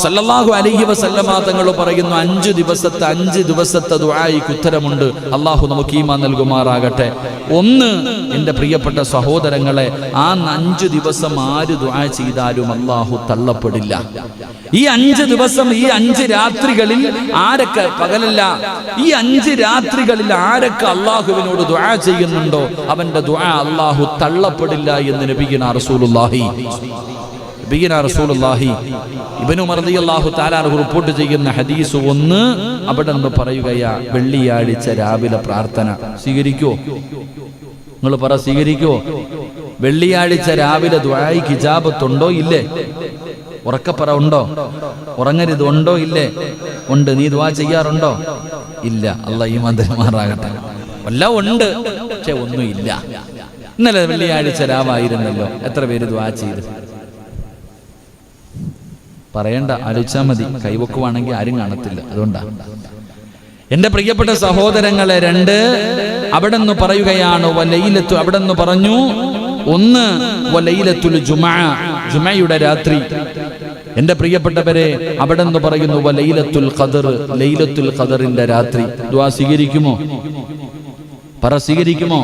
സല്ലല്ലാഹു അലൈഹി വസല്ലമ തങ്ങൾ പറയുന്നു. 5 ദിവസത്തെ ദുആയ്ക്ക് ഉത്തരമുണ്ട്. അല്ലാഹു നമുക്ക് ഈമാൻ നൽകുമാറാകട്ടെ. ഒന്ന്, എൻ്റെ പ്രിയപ്പെട്ട സഹോദരങ്ങളെ, ആ 5 ദിവസം ആര് ദുആ ചെയ്താലും അല്ലാഹു തള്ളപ്പെടില്ല. ഈ 5 ദിവസം, ഈ 5 രാത്രികളിൽ ആരൊക്കെ, പകലല്ല, ഈ 5 രാത്രികളിൽ ആരൊക്കെ അള്ളാഹുവിനോട് ദുആ ചെയ്യുന്നുണ്ടോ അവന്റെ ദുആ അള്ളാഹു തള്ളപ്പെടില്ല എന്ന് നബിയുനാ റസൂലുള്ളാഹി ഇബ്നു ഉമർ റളിയല്ലാഹു തആല അൻഹു റിപ്പോർട്ട് ചെയ്യുന്ന ഹദീസ് 1 അവിടെ നിന്ന് പറയുകയാ, വെള്ളിയാഴ്ച രാവിലെ പ്രാർത്ഥന സ്വീകരിക്കോ? നിങ്ങൾ പറ, സ്വീകരിക്കോ? വെള്ളിയാഴ്ച രാവിലെ ദുആയ്ക്ക് ഇജാബത്തുണ്ടോ ഇല്ലേ? ഉറക്കപ്പറ, ഉണ്ടോ? ഉറങ്ങരുത്, ഉണ്ടോ ഇല്ലേ? ഉണ്ട്. നീ ദുആ ചെയ്യാറുണ്ടോ? ഇല്ല. അല്ലാഹു ഈമാൻ തരുമാറാകട്ടെ. എല്ലാം ഉണ്ട്, പക്ഷെ ഒന്നും ഇല്ല. ഇന്നലെ വെള്ളിയാഴ്ച രാവായിരുന്നല്ലോ, എത്ര പേര് ദുആ ചെയ്തു? പറയണ്ട, ആലോചിച്ചാൽ മതി. കൈവക്കുവാണെങ്കിൽ ആരും കാണത്തില്ല. അതുകൊണ്ടാണ് എന്റെ പ്രിയപ്പെട്ട സഹോദരങ്ങളെ. 2 അവിടെ നിന്ന് പറയുകയാണ്, അവിടെ നിന്ന് പറഞ്ഞു. 1 വലൈലത്തുൽ ജുമുഅ, ജുമുഅയുടെ രാത്രി. എന്റെ പ്രിയപ്പെട്ടവരെ, അവിടെ നിന്ന് പറയുന്നു വലൈലത്തുൽ ഖദർ, ലൈലത്തുൽ ഖദറിന്റെ രാത്രി. ദുആ സ്വീകരിക്കുമോ? പറ, സ്വീകരിക്കുമോ?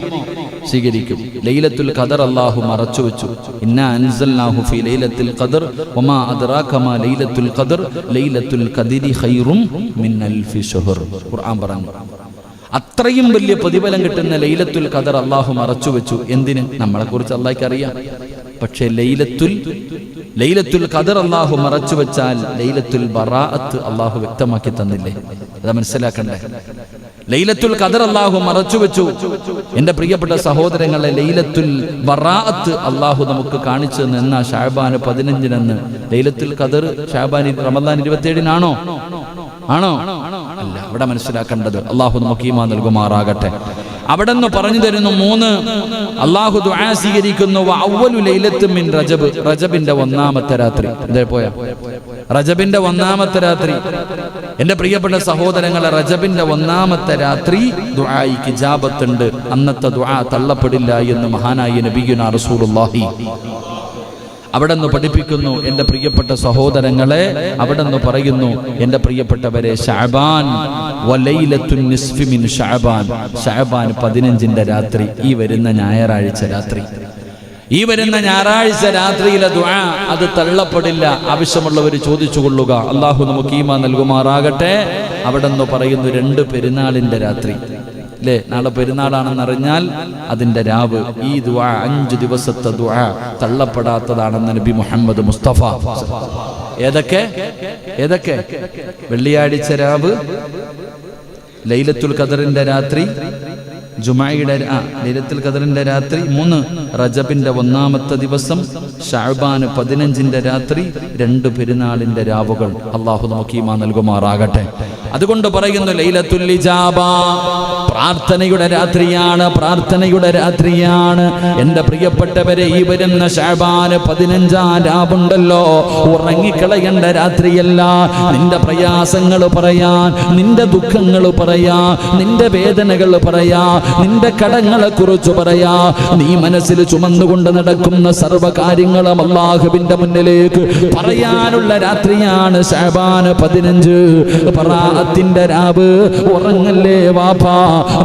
സ്വീകരിക്കും. ലൈലത്തുൽ ഖദർ അല്ലാഹു മറച്ചു വെച്ചു. ഇന്നാ അൻസൽനാഹു ഫീ ലൈലത്തുൽ ഖദർ വമാ അദ്റാക മാ ലൈലത്തുൽ ഖദർ ലൈലത്തുൽ ഖദ്രി ഖൈറും മിൻ അൽഫി ശഹർ. ഖുർആൻ പറഞ്ഞു. അത്രയും വലിയ പ്രതിഫലം കിട്ടുന്ന ലൈലത്തുൽ ഖദർ അല്ലാഹു മറച്ചു വെച്ചു. എന്തിന്? നമ്മളെ കുറിച്ച് അല്ലാഹുക്ക് അറിയാം. പക്ഷേ ലൈലത്തുൽ ഖദർ അല്ലാഹു മറച്ചു വെച്ചാൽ ലൈലത്തുൽ ബറാഅത്ത് അല്ലാഹു വ്യക്തമാക്കി തന്നില്ലേ? അത് മനസ്സിലാക്കണ്ടേ? ലൈലത്തുൽ ഖദർ അല്ലാഹു മറച്ചു വെച്ചു. എന്റെ പ്രിയപ്പെട്ട സഹോദരങ്ങളെ, ലൈലത്തുൽ ബറാഅത്ത് അല്ലാഹു നമുക്ക് കാണിച്ചു തന്ന ശഅബാൻ 15 ലൈലത്തുൽ ഖദർ ശഅബാൻ റമദാൻ 27 ആണോ? അല്ല. അവിടെ മനസ്സിലാക്കേണ്ടത്, അല്ലാഹു നമുക്ക് ഈമാൻ നൽകുമാറാകട്ടെ. അവിടെ നിന്ന് പറഞ്ഞു തരുന്നു 3 അല്ലാഹു ദുആ സ്വീകരിക്കുന്നു. അവ്വലു ലൈലത്തുൻ മിൻ റജബ്, റജബിന്റെ 1ാമത്തെ രാത്രി. ഇതേ പോയ റജബിന്റെ 1ാമത്തെ രാത്രി. എന്റെ പ്രിയപ്പെട്ട സഹോദരങ്ങളെ, റജബിന്റെ 1ാമത്തെ രാത്രി ദുആയ്ക്ക് ഇജാബത്തുണ്ട്. അന്നത്തെ ദുആ തള്ളപ്പെടില്ല എന്ന് മഹാനായ നബിയുനാ റസൂലുള്ളാഹി അവിടെ നിന്ന് പഠിപ്പിക്കുന്നു. എന്റെ പ്രിയപ്പെട്ട സഹോദരങ്ങളെ, അവിടെ നിന്ന് പറയുന്നു, എന്റെ പ്രിയപ്പെട്ടവരെ, ശഅബാൻ വലൈലത്തുൻ നിസ്ഫി മിൻ ശഅബാൻ, ശഅബാൻ 15 രാത്രി. ഈ വരുന്ന ഞായറാഴ്ച രാത്രി, ഈ വരുന്ന ഞായറാഴ്ച രാത്രിയിലെ ദുആ അത് തള്ളപ്പെടില്ല. ആവശ്യമുള്ളവർ ചോദിച്ചു കൊള്ളുക. അല്ലാഹു നമുക്ക് ഈമാൻ നൽകുമാറാകട്ടെ. അവിടെ നിന്ന് പറയുന്നു 2 പെരുന്നാളിന്റെ രാത്രി. അല്ലേ? നാളെ പെരുന്നാളാണെന്നറിഞ്ഞാൽ അതിന്റെ രാവ്, ഈ ദുആ 5 ദിവസത്തെ ദുആ തള്ളപ്പെടാത്തതാണെന്ന് നബി മുഹമ്മദ് മുസ്തഫ. ഏതൊക്കെ? വെള്ളിയാഴ്ച രാവ്, ലൈലത്തുൽ ഖദറിന്റെ രാത്രി, ജുമുഅയുടെ ലൈലത്തുൽ ഖദറിന്റെ രാത്രി, 3 റജബിന്റെ 1ാമത്തെ ദിവസം, ശഅബാൻ 15 രാത്രി, 2 പെരുന്നാളിന്റെ രാവുകൾ. അല്ലാഹു നമുക്ക് ഈമാൻ നൽകുമാറാകട്ടെ. അതുകൊണ്ട് പറയുന്നു ലൈലത്തുൽ ഇജാബ പ്രാർത്ഥനയുടെ രാത്രിയാണ്. എന്റെ പ്രിയപ്പെട്ടവരെ, ഈ വരുന്ന ശഅബാൻ 15 രാവുണ്ടല്ലോ, ഉറങ്ങിക്കളയേണ്ട രാത്രിയല്ല. നിന്റെ പ്രയാസങ്ങൾ പറയാൻ, നിന്റെ ദുഃഖങ്ങൾ പറയാൻ, നിന്റെ വേദനകൾ പറയാൻ, നിന്റെ കടങ്ങളെ കുറിച്ച് പറയാ, നീ മനസ്സിൽ ചുമന്നുകൊണ്ട് നടക്കുന്ന സർവ്വകാര്യങ്ങളും അല്ലാഹുവിന്റെ മുന്നിലേക്ക് പറയാനുള്ള രാത്രിയാണ് ശഅബാൻ 15. ദുആത്തിന്റെ രാവ്. ഉറങ്ങല്ലേ വാപ്പാ,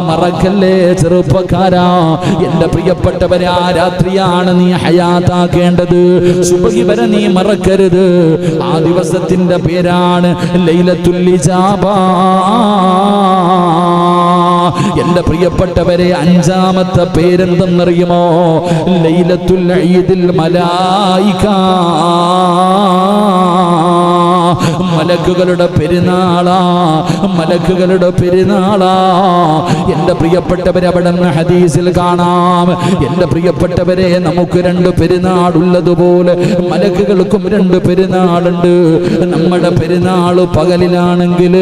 മറക്കല്ലേ ചെറുപ്പക്കാരാ. എന്റെ പ്രിയപ്പെട്ടവരെ, ആ രാത്രിയാണ് നീ ഹയാത്താക്കേണ്ടത്. സുബ്ഹി വരെ നീ മറക്കരുത്. ആ ദിവസത്തിന്റെ പേരാണ് ലൈലത്തുൽ ഇജാബ. എന്റെ പ്രിയപ്പെട്ടവരെ, അഞ്ചാമത്തെ പേരെന്തെന്നറിയുമോ? ലൈലത്തുൽ ഈദിൽ മലായിക. മലക്കുകളുടെ പെരുന്നാളാ, മലക്കുകളുടെ പെരുന്നാളാ. എന്റെ പ്രിയപ്പെട്ടവരെ, അവിടെ നിന്ന് ഹദീസിൽ കാണാം. എന്റെ പ്രിയപ്പെട്ടവരെ, നമുക്ക് രണ്ട് പെരുന്നാളുള്ളതുപോലെ മലക്കുകൾക്കും രണ്ട് പെരുന്നാളുണ്ട്. നമ്മുടെ പെരുന്നാൾ പകലിലാണെങ്കിൽ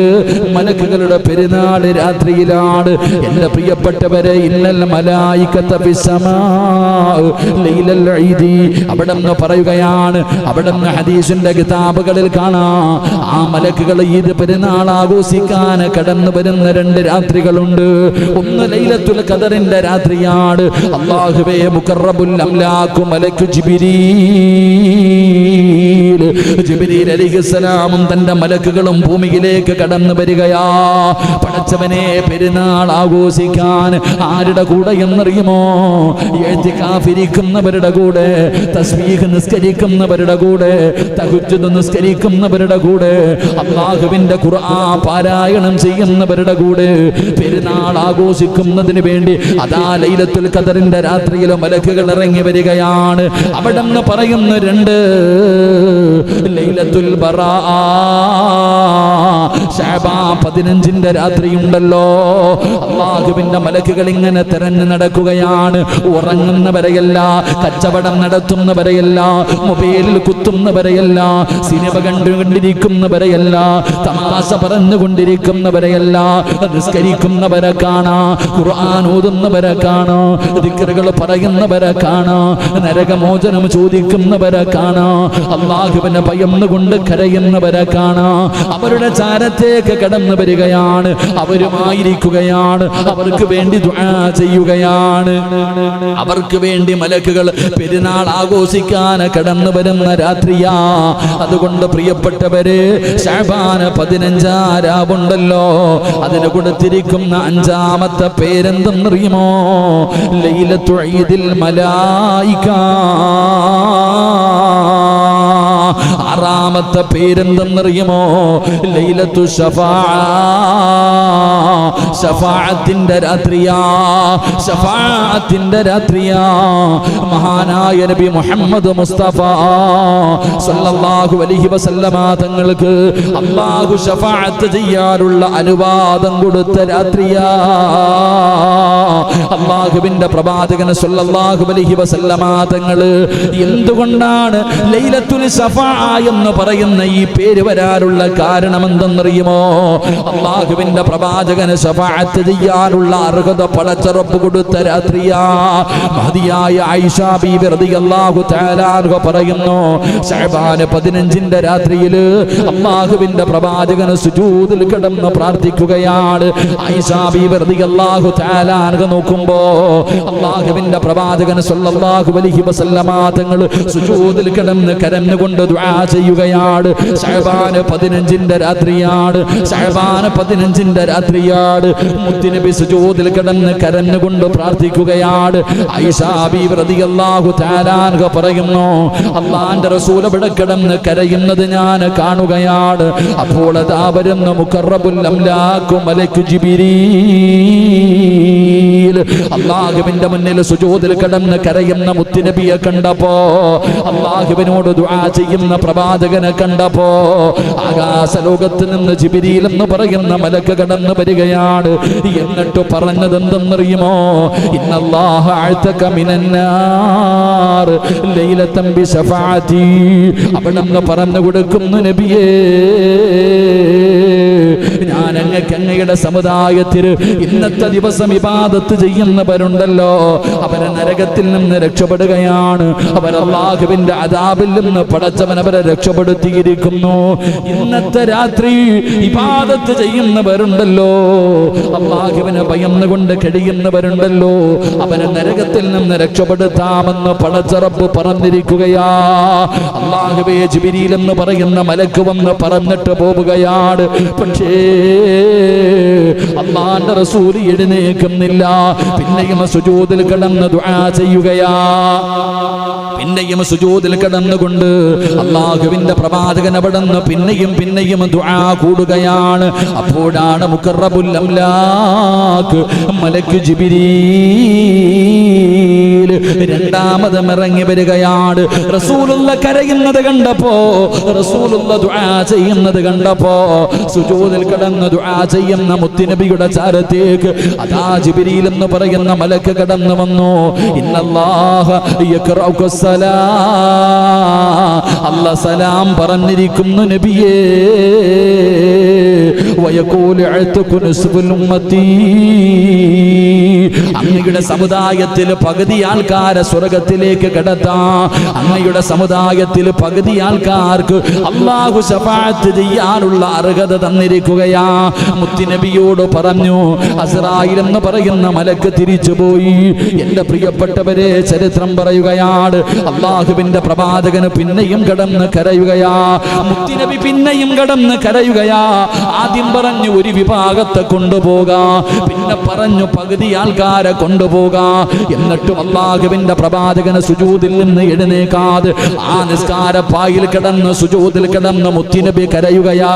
മലക്കുകളുടെ പെരുന്നാൾ രാത്രിയിലാണ്. എന്റെ പ്രിയപ്പെട്ടവരെ, ഇന്നൽ മലായികത ഫിസ്സമാ ലൈലൽ ഈദി. അവിടെ നിന്ന് പറയുകയാണ്, അവിടെ നിന്ന് ഹദീസിന്റെ കിതാബുകളിൽ കാണാം. ആ മലക്കുകൾ ഈദ് പെരുന്നാൾ ആഘോഷിക്കാൻ കടന്നു വരുന്ന രണ്ട് രാത്രികളുണ്ട്. ഒന്ന് ലൈലത്തുൽ ഖദറിന്റെ രാത്രിയാണ്. അല്ലാഹുവേ, മുഖറബുൽ അംലാഖു മലക്കു ജിബ്രീൽ അലൈഹിസ്സലാമും തന്റെ മലക്കുകളും ഭൂമിയിലേക്ക് കടന്നു വരികയാ. പടച്ചവനെ, പെരുന്നാൾ ആഘോഷിക്കാൻ ആരുടെ കൂടെ എന്നറിയുമോ? ഇഅ്തികാഫിരിക്കുന്നവരുടെ കൂടെ, തസ്ബീഹ് നിസ്കരിക്കുന്നവരുടെ കൂടെ, തഹജ്ജുദ് നിസ്കരിക്കുന്നവരുടെ കൂടെ, അല്ലാഹുവിന്റെ ഖുർആൻ പാരായണം ചെയ്യുന്നവരുടെ കൂടെ പെരുന്നാൾ ആഘോഷിക്കുന്നതിന് വേണ്ടി അതാ ലൈലത്തുൽ ഖദറിന്റെ രാത്രിയിൽ മലക്കുകൾ ഇറങ്ങി വരികയാണ്. അവിടെ നിന്ന് പറയുന്ന രണ്ട് ലൈലത്തുൽ ബറാ, ശഅബാൻ 15ന്റെ രാത്രിയുണ്ടല്ലോ. അല്ലാഹുവിന്റെ മലക്കുകൾ ഇങ്ങനെ തെരഞ്ഞു നടക്കുകയാണ്. ഉറങ്ങുന്നവരെയല്ല, കച്ചവടം നടത്തുന്നവരെയല്ല, മൊബൈലിൽ കുത്തുന്നവരെയല്ല, സിനിമ കണ്ടുകൊണ്ടിരിക്കുന്നവരെയല്ല, തമാശ പറഞ്ഞുകൊണ്ടിരിക്കുന്നവരെയല്ല, നിസ്കരിക്കുന്നവരെ കാണാ, ഖുർആൻ ഓതുന്നവരെ കാണാ, ദിക്റുകൾ പറയുന്നവരെ കാണാ, നരകമോചനം ചോദിക്കുന്നവരെ കാണാ, അല്ലാഹുവിനെ ഭയന്നുകൊണ്ട് കരയുന്നവരെ കാണാ. അവരുടെ ചാരത്തേക്ക് കടന്നു വരികയാണ്, അവരുമായിരിക്കുകയാണ്, അവർക്ക് വേണ്ടി ദുആ ചെയ്യുകയാണ്. അവർക്ക് വേണ്ടി മലക്കുകൾ പെരുന്നാൾ ആഘോഷിക്കാൻ കടന്നു വരുന്ന രാത്രിയാ. അതുകൊണ്ട് പ്രിയപ്പെട്ടവരെ, ശഅബാൻ 15 രാവുണ്ടല്ലോ, അതിന് കൊടുത്തിരിക്കുന്ന അഞ്ചാമത്തെ പേരെന്തെന്നറിയുമോ? ലൈലത്തുൽ ഈദിൽ മലായിക. ആറാമത്തെ പേരെന്തെന്നറിയുമോ? ലൈലത്തു ശഫാഅ. ശഫാഅത്തിന്റെ രാത്രിയാ, ശഫാഅത്തിന്റെ രാത്രിയാ. മഹാനായ നബി മുഹമ്മദ് മുസ്തഫ സല്ലല്ലാഹു അലൈഹി വസല്ലമ തങ്ങൾക്ക് അല്ലാഹു ശഫാഅത്ത് ചെയ്യാനുള്ള അനുവാദം കൊടുത്ത രാത്രിയാ. അല്ലാഹുവിന്റെ പ്രവാചകൻ സല്ലല്ലാഹു അലൈഹി വസല്ലമ തങ്ങൾ എന്തുകൊണ്ടാണ് ലൈലത്തുൽ ശഫാഅ എന്ന് പറയുന്ന ഈ പേര് വരാനുള്ള കാരണം എന്തെന്നറിയുമോ? അല്ലാഹുവിന്റെ പ്രവാചകന് ശഫാഅത്ത് ചെയ്യാനുള്ള അർഹത പടച്ചറപ്പ് കൊടുത്ത രാത്രിയാ. മഹദിയായ ആയിഷ ബീബി റളിയല്ലാഹു തആല അൻഹ പറയുന്നു, ശഅബാൻ 15ന്റെ രാത്രിയിൽ അല്ലാഹുവിന്റെ പ്രവാചകൻ സുജൂദിൽ കിടന്ന് പ്രാർത്ഥിക്കുകയാണ്. ആയിഷ ബീബി റളിയല്ലാഹു തആല അൻഹ നോക്കുമ്പോ അല്ലാഹുവിന്റെ പ്രവാചകൻ സല്ലല്ലാഹു അലൈഹി വസല്ലമ തങ്ങൾ സുജൂദിൽ കിടന്ന് കരഞ്ഞുകൊണ്ട് ദുആ ചെയ്യുകയാണ്. ശഅബാൻ 15ന്റെ രാത്രിയാണ്, ശഅബാൻ 15ന്റെ രാത്രിയാണ്. മുത്തുനബി സുജൂദിൽ കിടന്ന് കരഞ്ഞുകൊണ്ട് പ്രാർത്ഥിക്കുകയാണ്. ആയിഷ ബീബി റളിയല്ലാഹു തആല അൻഹ പറയുന്നു, അല്ലാഹുവിന്റെ റസൂൽ ഇവിടെ കിടന്ന് കരയുന്നത് ഞാൻ കാണുകയാണ്. അപ്പോൾ അതാ വരുന്ന മുഖറബുൽ അംലാഖു മലക്കു ജിബ്രീൽ അല്ലാഹുവിന്റെ മുന്നിൽ സുജൂദിൽ കിടന്ന് കരയുന്ന മുത്തുനബിയെ കണ്ടപ്പോ, അല്ലാഹുവിനോട് ദുആ ചെയ്യുന്ന പ്രവാചകനെ കണ്ടപ്പോ, ആകാശ ലോകത്ത് നിന്ന് ജിബ്രീൽ എന്ന് പറയുന്ന മലക്ക് കടന്നു വരികയാണ്. എന്നിട്ട് പറഞ്ഞത് എന്തെന്നറിയുമോ? ഇന്നല്ലാഹ അഅതക മിനന്നാർ ലൈലതൻ ബിശഫാഅതി. അവിടെ നിന്ന് പറഞ്ഞു കൊടുക്കുന്നു, നബിയേ, ഞാൻ അങ്ങയുടെ സമുദായത്തിൽ ഇന്നത്തെ ദിവസം ഇബാദത്ത് ഇബാദത്ത് ചെയ്യുന്നവരുണ്ടല്ലോ, അവരെ നരകത്തിൽ നിന്ന് രക്ഷപ്പെടുകയാണ്. അവരല്ലാഹുവിന്റെ അദാബിൽ നിന്ന് പടച്ചവൻ അവരെ രക്ഷപ്പെടുത്തിയിരിക്കുന്നു. ഇന്നത്തെ രാത്രി ഇബാദത്ത് ചെയ്യുന്നവരുണ്ടല്ലോ, അല്ലാഹുവിനെ ഭയന്നുകൊണ്ട് കഴിയുന്നവരുണ്ടല്ലോ, അവനെ നരകത്തിൽ നിന്ന് രക്ഷപ്പെടുത്താമെന്ന് പടച്ച റബ്ബ് പറഞ്ഞിരിക്കുകയാ. അല്ലാഹുവേ, ജിബ്രീൽ എന്ന് പറയുന്ന മലക്ക് വന്ന് പറഞ്ഞിട്ട് പോവുകയാണ്. പക്ഷേ അല്ലാഹുവിന്റെ റസൂൽ എഴുന്നേൽക്കുന്നില്ല. പിന്നെയും സുജൂദിൽ കിടന്ന് ദുആ ചെയ്യുകയാ. പിന്നെയും സുജൂദിൽ കിടന്നുകൊണ്ട് അല്ലാഹുവിന്റെ പ്രവാചകൻ അവിടുന്ന് പിന്നെയും ദുആ കൂടുകയാണ്. അപ്പോഴാണ് മുഖറബുൽ അംലാക്ക് മലക്ക് ജിബ്രീൽ രണ്ടാമതും ഇറങ്ങി വരികയാണ്. റസൂലുള്ള കരയുന്നത് കണ്ടപ്പോ, റസൂലുള്ള ദുആ ചെയ്യുന്നത് കണ്ടപ്പോ, സുജൂദിൽ കിടന്ന് ദുആ ചെയ്യുന്ന മുത്തുനബിയുടെ ചാരത്തേക്ക് അതാ ജിബ്രീൽ എന്ന് പറയുന്ന മലക്ക് കടന്നു വന്നു. ഇന്നല്ലാഹ യഖറഉക അല്ലാഹ് സലാം പറഞ്ഞിരിക്കുന്നു നബിയേ. വയഖൂലു അഅ്തഖു നിസ്ഫുൽ ഉമ്മത്തി, അങ്ങയുടെ സമുദായത്തിൽ പകുതി ആൾക്കാരെ സ്വർഗത്തിലേക്ക് കടത്താം. അങ്ങയുടെ സമുദായത്തിൽ പകുതി ആൾക്കാർക്ക് അല്ലാഹു ശഫാഅത്ത് ചെയ്യാനുള്ള അർഹത തന്നിരിക്കുകയാ. മുത്തുനബിയോട് പറഞ്ഞു. അസ്റായിൽ എന്ന് പറയുന്ന മലക്ക് തിരിച്ചുപോയി. എന്റെ പ്രിയപ്പെട്ടവരെ, ചരിത്രം പറയുകയാണ്, അല്ലാഹുവിന്റെ പ്രവാചകന് പിന്നെയും കടന്ന് കരയുകയാ. മുത്തുനബി പിന്നെയും കടന്ന് കരയുകയാ. ആദ്യം പറഞ്ഞു ഒരു വിഭാഗത്തെ കൊണ്ടുപോകാ, പിന്നെ പറഞ്ഞു പകുതി ആൾക്കാരെ കൊണ്ടുപോകാ. എന്നിട്ടും അല്ലാഹുവിന്റെ പ്രവാചകന് സുജൂദിൽ നിന്ന് എഴുന്നേക്കാതെ ആ നിസ്കാരപ്പായിൽ കിടന്ന് സുജൂദിൽ കിടന്ന് മുത്തുനബി കരയുകയാ.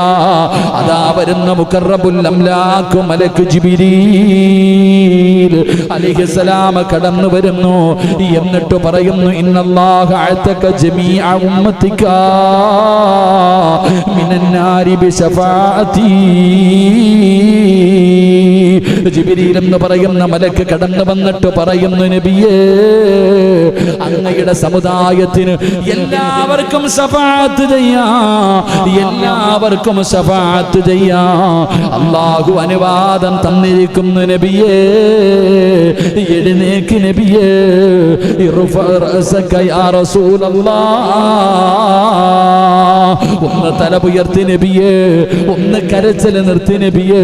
അതാ വരുന്ന മുഖറബുൽ അംലാക്ക് മലക്ക് ജിബ്രീൽ അലൈഹിസ്സലാം കടന്നു വരുന്നു. എന്നിട്ട് പറയുന്നു, ഇന്നല്ലാഹ അഅ്തക ജമീഅ ഉമ്മതിക മിനന്നാരി ബിശഫാഅതി. ജിബ്രീൽ എന്ന് പറയുന്ന മലക്ക് കടന്നു വന്നിട്ട് പറയുന്നു, നബിയേ, അങ്ങയുടെ സമുദായത്തിന് എല്ലാവർക്കും ശഫാഅത്ത് ചെയ്യാം, എല്ലാവർക്കും ശഫാഅത്ത് ചെയ്യാം. അല്ലാഹു അനുവാദം തന്നിരിക്കുന്നു നബിയേ. എഴുന്നേക്ക് നബിയേ. ഇർഫഅ റഅസക യാ റസൂലല്ലാഹ്. ഒന്ന് തല ഉയർത്തി നബിയേ, ഒന്ന് കരച്ചിൽ നിർത്തി നബിയേ,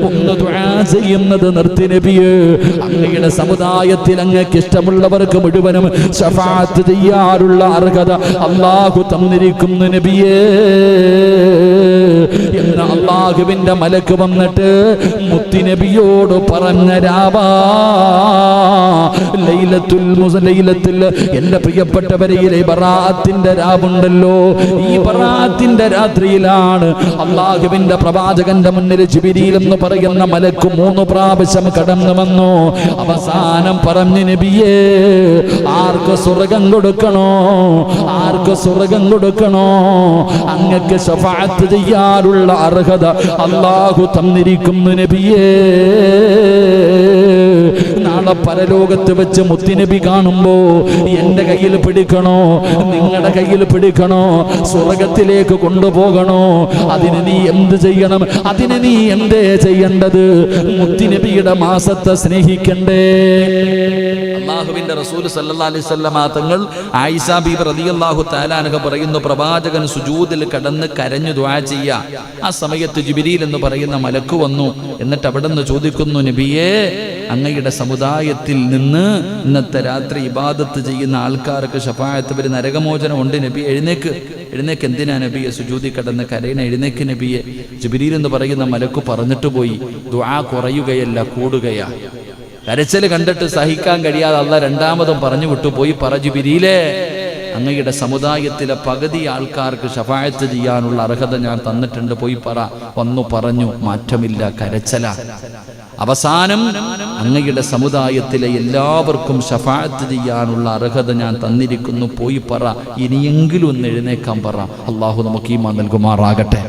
ഒന്ന് ദുആ ചെയ്യുന്നത് നിർത്തി നബിയേ. അങ്ങയുടെ സമുദായത്തിൽ അങ്ങക്ക് ഇഷ്ടമുള്ളവർക്ക് മുഴുവനും ശഫാഅത്ത് ചെയ്യാനുള്ള അർഹത അല്ലാഹു തന്നിരിക്കുന്നു നബിയേ എന്ന് അല്ലാഹുവിന്റെ മലക്ക് വന്നിട്ട് മുത്തുനബിയോട് പറഞ്ഞ രാവാ ലൈലത്തുൽ എന്റെ പ്രിയപ്പെട്ടവരെ, ബറാഅത്തിന്റെ രാവുണ്ടല്ലോ. ഈ ബറാഅത്തിന്റെ രാത്രിയിലാണ് അല്ലാഹുവിന്റെ പ്രവാചകന്റെ മുന്നിൽ ജിബ്രീൽ എന്ന് പറയുന്ന മലക്ക് 3 പ്രാവശ്യം കടന്നു വന്നു. അവസാനം പറഞ്ഞു, നബിയേ, ആർക്ക് സ്വർഗം കൊടുക്കണോ, ആർക്ക് സ്വർഗം കൊടുക്കണോ, അങ്ങക്ക് ശഫാഅത്ത് ചെയ്യാനുള്ള അർഹത അല്ലാഹു തന്നിരിക്കുന്നു നബിയേ. നാളെ പരലോകത്ത് വെച്ച് മുത്തുനബി കാണുമ്പോ എന്റെ കയ്യിൽ പിടിക്കണോ, നിങ്ങളുടെ കയ്യിൽ പിടിക്കണോ, സ്വർഗത്തിലേക്ക് കൊണ്ടുപോകണോ? അതിന് നീ എന്ത് ചെയ്യണം? അതിന് നീ എന്തേ ചെയ്യേണ്ടത്? മുത്തുനബിയുടെ മാസത്തെ സ്നേഹിക്കണ്ടേ? അല്ലാഹുവിന്റെ റസൂൽ സല്ലല്ലാഹു അലൈഹി വസല്ലം തങ്ങൾ ആയിഷ ബീബി റളിയല്ലാഹു തആല അൻഹ പറയുന്നു, പ്രവാചകൻ സുജൂദിൽ കടന്ന് കരഞ്ഞു ദുആ ചെയ്യാ. ആ സമയത്ത് ജിബ്രീൽ എന്ന് പറയുന്ന മലക്ക് വന്നു. എന്നിട്ട് അവിടുന്ന് ചോദിക്കുന്നു, നബിയേ, അങ്ങയുടെ സമുദായത്തിൽ നിന്ന് ഇന്നത്തെ രാത്രി ഇബാദത്ത് ചെയ്യുന്ന ആൾക്കാർക്ക് ശഫാഅത്ത് വരും, നരകമോചനം ഉണ്ട് നബി. എഴുന്നേക്ക്, എഴുന്നേക്ക്. എന്തിനാ നബിയെ സുജൂദി കടന്ന് കരയണ? എഴുന്നേക്ക് നബിയെ. ജിബ്രീൽ എന്ന് പറയുന്ന മലക്ക് പറഞ്ഞിട്ട് പോയി. ദുആ കുറയുകയല്ല, കൂടുകയാ. കരച്ചിൽ കണ്ടിട്ട് സഹിക്കാൻ കഴിയാതെ അല്ലാഹ് രണ്ടാമതും പറഞ്ഞു വിട്ടു, പോയി പറ ജിബ്രീലേ, അങ്ങയുടെ സമുദായത്തിലെ പകുതി ആൾക്കാർക്ക് ശഫാഅത്ത് ചെയ്യാനുള്ള അർഹത ഞാൻ തന്നിട്ടുണ്ട്, പോയി പറ. വന്നു പറഞ്ഞു, മാറ്റമില്ല, കരച്ചല. അവസാനം അങ്ങയുടെ സമുദായത്തിലെ എല്ലാവർക്കും ശഫാഅത്ത് ചെയ്യാനുള്ള അർഹത ഞാൻ തന്നിരിക്കുന്നു, പോയി പറ. ഇനിയെങ്കിലും ഒന്ന് എഴുന്നേക്കാൻ പറ. അല്ലാഹു നമുക്ക് ഈമാൻ നൽകുമാറാകട്ടെ.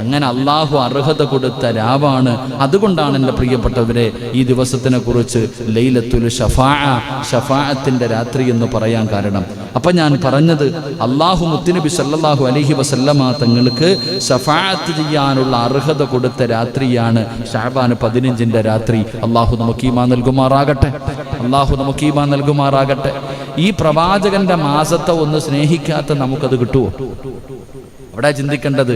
അങ്ങനെ അള്ളാഹു അർഹത കൊടുത്ത രാവാണ്. അതുകൊണ്ടാണ് എൻ്റെ പ്രിയപ്പെട്ടവരെ ഈ ദിവസത്തിനെ കുറിച്ച് ലൈലത്തുൽ ഷഫാഅത്തിന്റെ രാത്രി എന്ന് പറയാൻ കാരണം. അപ്പൊ ഞാൻ പറഞ്ഞത്, അള്ളാഹു മുത്തുനബി സല്ലല്ലാഹു അലൈഹി വസല്ലമ തങ്ങൾക്ക് ഷഫാഅത്ത് ചെയ്യാനുള്ള അർഹത കൊടുത്ത രാത്രിയാണ് ശഅബാൻ 15ന്റെ രാത്രി. അള്ളാഹു നമുക്ക് ഈമാൻ നൽകുമാറാകട്ടെ. അള്ളാഹു നമുക്ക് ഈമാൻ നൽകുമാറാകട്ടെ. ഈ പ്രവാചകന്റെ മാസത്തെ ഒന്ന് സ്നേഹിക്കാത്ത നമുക്കത് കിട്ടുമോ? അവിടെ ചിന്തിക്കേണ്ടത്,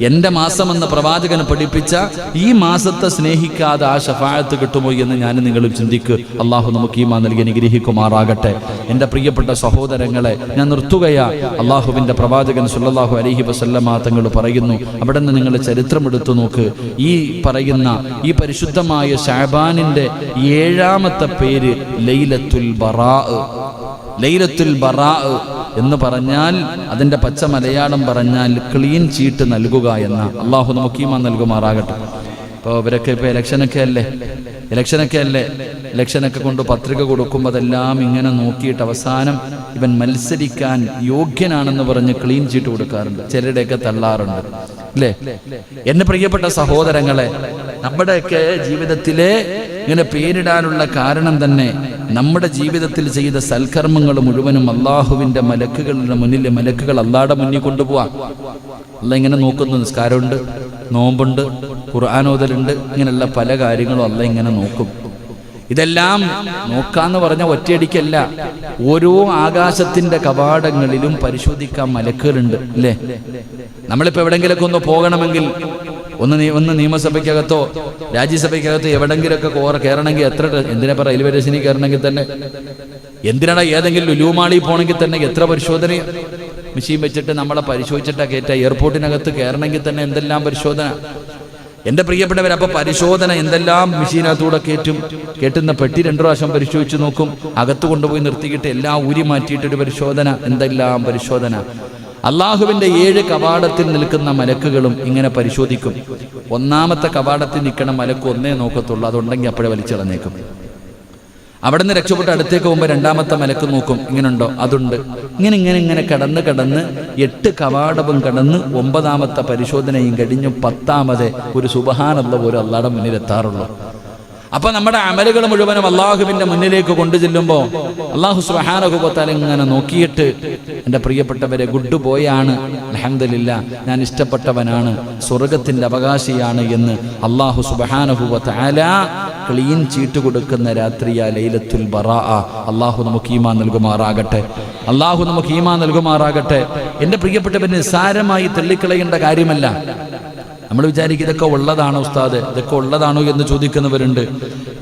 എൻ്റെ മാസമെന്ന് പ്രവാചകൻ പഠിപ്പിച്ച ഈ മാസത്തെ സ്നേഹിക്കാതെ ആ ഷഫാഅത്ത് കിട്ടുമോ എന്ന് ഞാൻ നിങ്ങളും ചിന്തിക്കുക. അള്ളാഹു നമുക്ക് ഈമാൻ നൽകി അനുഗ്രഹിക്കുമാറാകട്ടെ. എൻ്റെ പ്രിയപ്പെട്ട സഹോദരങ്ങളെ, ഞാൻ നിർത്തുകയാ. അള്ളാഹുവിൻ്റെ പ്രവാചകൻ സല്ലല്ലാഹു അലൈഹി വസല്ലമ തങ്ങൾ പറയുന്നു, അവിടെ നിന്ന് നിങ്ങൾ ചരിത്രം എടുത്തു നോക്ക്. ഈ പറയുന്ന ഈ പരിശുദ്ധമായ ശഅബാനിൻ്റെ 7ാമത്തെ പേര് ലൈലത്തുൽ ബറാ. ലൈലത്തുൽ ബറാ എന്ന് പറഞ്ഞാൽ അതിൻ്റെ പച്ച മലയാളം പറഞ്ഞാൽ ക്ലീൻ ചീട്ട് നൽകുക എന്ന. അള്ളാഹു നമുക്ക് ഈമാൻ നൽകുമാറാകട്ടെ. ഇപ്പോൾ ഇവരൊക്കെ ഇപ്പോൾ ഇലക്ഷനൊക്കെ അല്ലേ ഇലക്ഷനൊക്കെ കൊണ്ട് പത്രിക കൊടുക്കുമ്പോൾ അതെല്ലാം ഇങ്ങനെ നോക്കിയിട്ട് അവസാനം ഇവൻ മത്സരിക്കാൻ യോഗ്യനാണെന്ന് പറഞ്ഞ് ക്ലീൻ ചീട്ട് കൊടുക്കാറുണ്ട്. ചിലരുടെയൊക്കെ തള്ളാറുണ്ട് അല്ലേ? എൻ്റെ പ്രിയപ്പെട്ട സഹോദരങ്ങളെ, നമ്മുടെയൊക്കെ ജീവിതത്തിലെ ഇങ്ങനെ പേരിടാനുള്ള കാരണം തന്നെ നമ്മുടെ ജീവിതത്തിൽ ചെയ്ത സൽക്കർമ്മങ്ങൾ മുഴുവനും അള്ളാഹുവിൻ്റെ മലക്കുകളുടെ മുന്നിൽ, മലക്കുകൾ അള്ളാഹുടെ മുന്നിൽ കൊണ്ടുപോവാം. അല്ല ഇങ്ങനെ നോക്കുന്നു. നിസ്കാരമുണ്ട്, നോമ്പുണ്ട്, ഖുർആനോദലുണ്ട്, ഇങ്ങനെയുള്ള പല കാര്യങ്ങളും അല്ല ഇങ്ങനെ നോക്കും. ഇതെല്ലാം നോക്കാന്ന് പറഞ്ഞ ഒറ്റയടിക്കല്ല. ഓരോ ആകാശത്തിന്റെ കവാടങ്ങളിലും പരിശോധിക്കാൻ മലക്കുകളുണ്ട് അല്ലേ? നമ്മളിപ്പോൾ എവിടെങ്കിലൊക്കെ ഒന്ന് പോകണമെങ്കിൽ, ഒന്ന് നിയമസഭയ്ക്കകത്തോ രാജ്യസഭയ്ക്കകത്തോ എവിടെങ്കിലൊക്കെ കയറണമെങ്കിൽ എന്തിനാ റെയിൽവേ സ്റ്റേഷനിൽ കയറണമെങ്കിൽ തന്നെ, എന്തിനാണ് ഏതെങ്കിലും ലുലുമാളിൽ പോകണമെങ്കിൽ തന്നെ എത്ര പരിശോധന മെഷീൻ വെച്ചിട്ട് നമ്മളെ പരിശോധിച്ചിട്ടാ കയറ്റ. എയർപോർട്ടിനകത്ത് കയറണമെങ്കിൽ തന്നെ എന്തെല്ലാം പരിശോധന. എൻ്റെ പ്രിയപ്പെട്ടവർ, അപ്പോൾ പരിശോധന എന്തെല്ലാം മെഷീനകത്തൂടെ കേട്ടുന്ന പെട്ടി 2 പ്രാവശ്യം പരിശോധിച്ച് നോക്കും. അകത്ത് കൊണ്ടുപോയി നിർത്തിയിട്ട് എല്ലാം ഊരി മാറ്റിയിട്ടൊരു പരിശോധന. എന്തെല്ലാം പരിശോധന. അള്ളാഹുവിൻ്റെ 7 കവാടത്തിൽ നിൽക്കുന്ന മലക്കുകളും ഇങ്ങനെ പരിശോധിക്കും. 1ാമത്തെ കവാടത്തിൽ നിൽക്കണ മലക്ക് ഒന്നേ നോക്കത്തുള്ളൂ, അതുണ്ടെങ്കിൽ അപ്പോഴേ വലിച്ചിളഞ്ഞേക്കും. അവിടെ നിന്ന് രക്ഷപ്പെട്ട് അടുത്തേക്ക് പോകുമ്പോൾ 2ാമത്തെ മലക്ക് നോക്കും, ഇങ്ങനെയുണ്ടോ, അതുണ്ട്. ഇങ്ങനെ കടന്ന് 8 കവാടവും കടന്ന് 9ാമത്തെ പരിശോധനയും കഴിഞ്ഞു 10ാമത് ഒരു സുബ്ഹാനല്ലാഹ് പോലും അള്ളാഹുടെ മുന്നിൽ എത്താറുള്ളൂ. അപ്പൊ നമ്മുടെ അമലുകൾ മുഴുവനും അള്ളാഹുവിന്റെ മുന്നിലേക്ക് കൊണ്ടു ചെല്ലുമ്പോൾ അള്ളാഹു സുബ്ഹാനഹു വ തആല ഇങ്ങനെ നോക്കിയിട്ട്, എൻ്റെ പ്രിയപ്പെട്ടവരെ, ഗുഡ് ബോയാണ്, അൽഹംദുലില്ലാ, ഞാൻ ഇഷ്ടപ്പെട്ടവനാണ്, സ്വർഗത്തിന്റെ അവകാശിയാണ് എന്ന് അള്ളാഹു സുബ്ഹാനഹു വ തആല ക്ലീൻ ചീട്ട് കൊടുക്കുന്ന രാത്രിയാ ലൈലത്തുൽ ബറാ. അള്ളാഹു നമുക്ക് ഈമാൻ നൽകുമാറാകട്ടെ. അള്ളാഹു നമുക്ക് ഈമാൻ നൽകുമാറാകട്ടെ. എൻ്റെ പ്രിയപ്പെട്ടവരെ, നിസ്സാരമായി തള്ളിക്കളയേണ്ട കാര്യമല്ല. നമ്മൾ വിചാരിക്കും ഇതൊക്കെ ഉള്ളതാണോ ഉസ്താദ്, ഇതൊക്കെ ഉള്ളതാണോ എന്ന് ചോദിക്കുന്നവരുണ്ട്.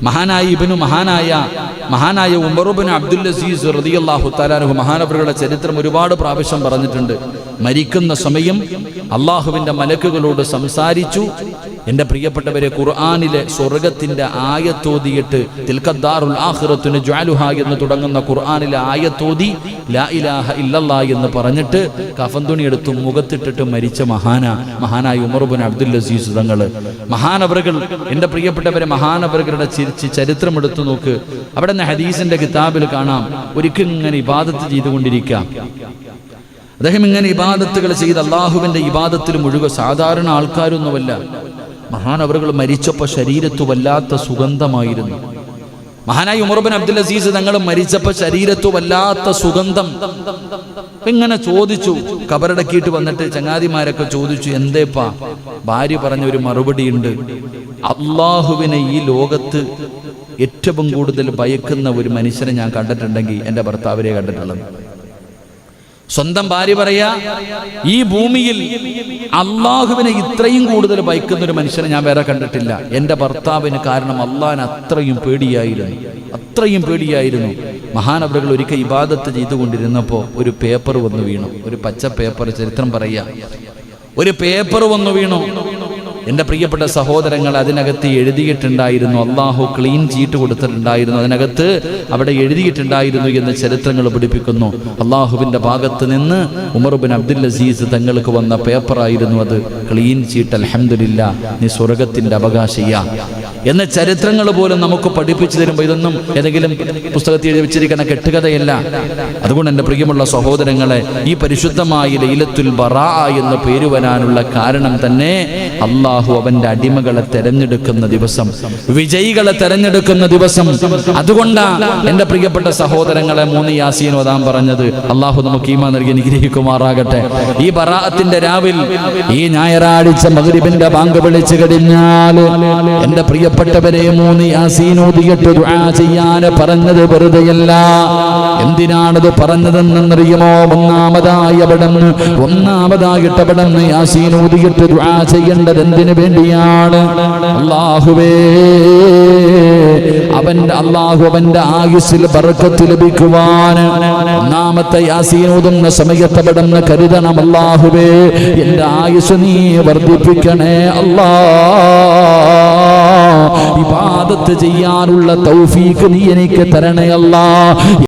മഹാനായ ഉമർ ഇബ്നു അബ്ദുൽ അസീസ് റളിയല്ലാഹു തആല അൻഹു മഹാനവറുകളുടെ ചരിത്രം ഒരുപാട് പ്രാവശ്യം പറഞ്ഞിട്ടുണ്ട്. മരിക്കുന്ന സമയം അള്ളാഹുവിൻ്റെ മലക്കുകളോട് സംസാരിച്ചു. എൻ്റെ പ്രിയപ്പെട്ടവരെ, ഖുർആനിലെ സ്വർഗത്തിൻ്റെ ആയത്തോതിയിട്ട് തിൽക്കദ്ദാറുൽ ആഖിറത്തു നജ്അലുഹാ എന്ന് തുടങ്ങുന്ന ഖുർആനിലെ ആയത്തോതി ലാ ഇലാഹ ഇല്ലല്ലാഹ് എന്ന് പറഞ്ഞിട്ട് കഫൻ തുണി എടുത്തു മുഖത്തിട്ടിട്ട് മരിച്ച മഹാനായ ഉമർ ഇബ്നു അബ്ദുൽ അസീസ് തങ്ങൾ. മഹാനവറുകൾ, എൻ്റെ പ്രിയപ്പെട്ടവരെ, മഹാനവറുകളുടെ ചരിത്രം എടുത്തു നോക്ക്. അവിടെ നിന്ന് ഹദീസിന്റെ കിതാബിൽ കാണാം, ഒരിക്കൽ ഇങ്ങനെ ഇബാദത്ത് ചെയ്തുകൊണ്ടിരിക്കാം. അദ്ദേഹം ഇങ്ങനെ ഇബാദത്തുകൾ ചെയ്ത് അള്ളാഹുവിന്റെ ഇബാദത്തിൽ മുഴുവൻ. സാധാരണ ആൾക്കാരൊന്നുമല്ല. മഹാനവറുകൾ മരിച്ചപ്പോൾ ശരീരത്ത് വല്ലാത്ത സുഗന്ധമായിരുന്നു. മഹാനായ ഉമർ ഇബ്നു അബ്ദുൽ അസീസ് തങ്ങൾ മരിച്ചപ്പോൾ ശരീരത്ത് വല്ലാത്ത സുഗന്ധം. ഇങ്ങനെ ചോദിച്ചു, കബറടക്കിയിട്ട് വന്നിട്ട് ചങ്ങാതിമാരൊക്കെ ചോദിച്ചു, എന്തേപ്പാ? ഭാര്യ പറഞ്ഞൊരു മറുപടി ഉണ്ട്, അള്ളാഹുവിനെ ഈ ലോകത്ത് ഏറ്റവും കൂടുതൽ ഭയക്കുന്ന ഒരു മനുഷ്യനെ ഞാൻ കണ്ടിട്ടുണ്ടെങ്കിൽ എൻ്റെ ഭർത്താവിനെ കണ്ടിട്ടുള്ളത്. സ്വന്തം ഭാര്യ പറയാ, ഈ ഭൂമിയിൽ അള്ളാഹുവിനെ ഇത്രയും കൂടുതൽ ഭയക്കുന്ന ഒരു മനുഷ്യനെ ഞാൻ വേറെ കണ്ടിട്ടില്ല എൻ്റെ ഭർത്താവിന്. കാരണം അള്ളാഹിനെ അത്രയും പേടിയായിരുന്നു. മഹാനവറുകൾ ഒരിക്കൽ ഇബാദത്ത് ചെയ്തുകൊണ്ടിരുന്നപ്പോൾ ഒരു പേപ്പർ വന്നു വീണു. ഒരു പച്ച പേപ്പർ, ചരിത്രം പറയാ, ഒരു പേപ്പർ വന്നു വീണു. എൻ്റെ പ്രിയപ്പെട്ട സഹോദരങ്ങൾ, അതിനകത്ത് എഴുതിയിട്ടുണ്ടായിരുന്നു, അള്ളാഹു ക്ലീൻ ചീട്ട് കൊടുത്തിട്ടുണ്ടായിരുന്നു. അതിനകത്ത് അവിടെ എഴുതിയിട്ടുണ്ടായിരുന്നു എന്ന് ചരിത്രങ്ങൾ പഠിപ്പിക്കുന്നു. അള്ളാഹുവിൻ്റെ ഭാഗത്ത് നിന്ന് ഉമർ ഇബ്നു അബ്ദുൽ അസീസ് തങ്ങൾക്ക് വന്ന പേപ്പറായിരുന്നു അത്. ക്ലീൻ ചീട്ട്, അൽഹംദുലില്ലാ, നീ സ്വർഗത്തിൻ്റെ അവകാശിയാ. എന്ന ചരിത്രങ്ങൾ പോലും നമുക്ക് പഠിപ്പിച്ചു തരുമ്പോൾ ഇതൊന്നും ഏതെങ്കിലും പുസ്തകത്തിൽ എഴുതി വെച്ചിരിക്കുന്ന കെട്ടുകഥയല്ല. അതുകൊണ്ട് എൻ്റെ പ്രിയമുള്ള സഹോദരങ്ങളെ, ഈ പരിശുദ്ധമായ ലൈലത്തുൽ ബറാ എന്ന് പേര് വരാനുള്ള കാരണം തന്നെ അള്ളാഹു അവന്റെ അടിമകളെ തെരഞ്ഞെടുക്കുന്ന ദിവസം, വിജയികളെ തെരഞ്ഞെടുക്കുന്ന ദിവസം. അതുകൊണ്ടാണ് എൻ്റെ പ്രിയപ്പെട്ട സഹോദരങ്ങളെ 3 യാസീൻ ഓതാൻ പറഞ്ഞത്. അള്ളാഹു നമുക്ക് ഈമാൻ നൽകി അനുഗ്രഹിക്കുമാറാകട്ടെ. ഈ ബറാഅത്തിന്റെ രാവിൽ, ഈ ഞായറാഴ്ച മഗ്രിബിന്റെ ബാങ്ക് വിളിച്ചു കഴിഞ്ഞാൽ എൻ്റെ പ്രിയപ്പെട്ടവരെ 3 യാസീൻ ഓതിയിട്ട് ദുആ ചെയ്യാൻ പറഞ്ഞത് വെറുതെയല്ല. എന്തിനാണത് പറഞ്ഞതെന്നറിയുമോ? ഒന്നാമതായിട്ട് അവിടെ യാസീൻ ഓതിയിട്ട് ദുആ ചെയ്യേണ്ടത് എന്തിനു വേണ്ടിയാണ്? അല്ലാഹുവേ, അവന്റെ ആയുസ്സിൽ ബർക്കത്ത് ലഭിക്കുവാൻ ഒന്നാമത്തെ യാസീൻ ഓതുന്ന സമയത്ത് അവിടെ കരുതണം, അല്ലാഹുവേ എൻ്റെ ആയുസ് നീ വർദ്ധിപ്പിക്കണേ അല്ലാഹ്. ഇബാദത്ത് ചെയ്യാനുള്ള തൗഫീഖ് നീ എനിക്ക് തരണേ അല്ലാഹ്.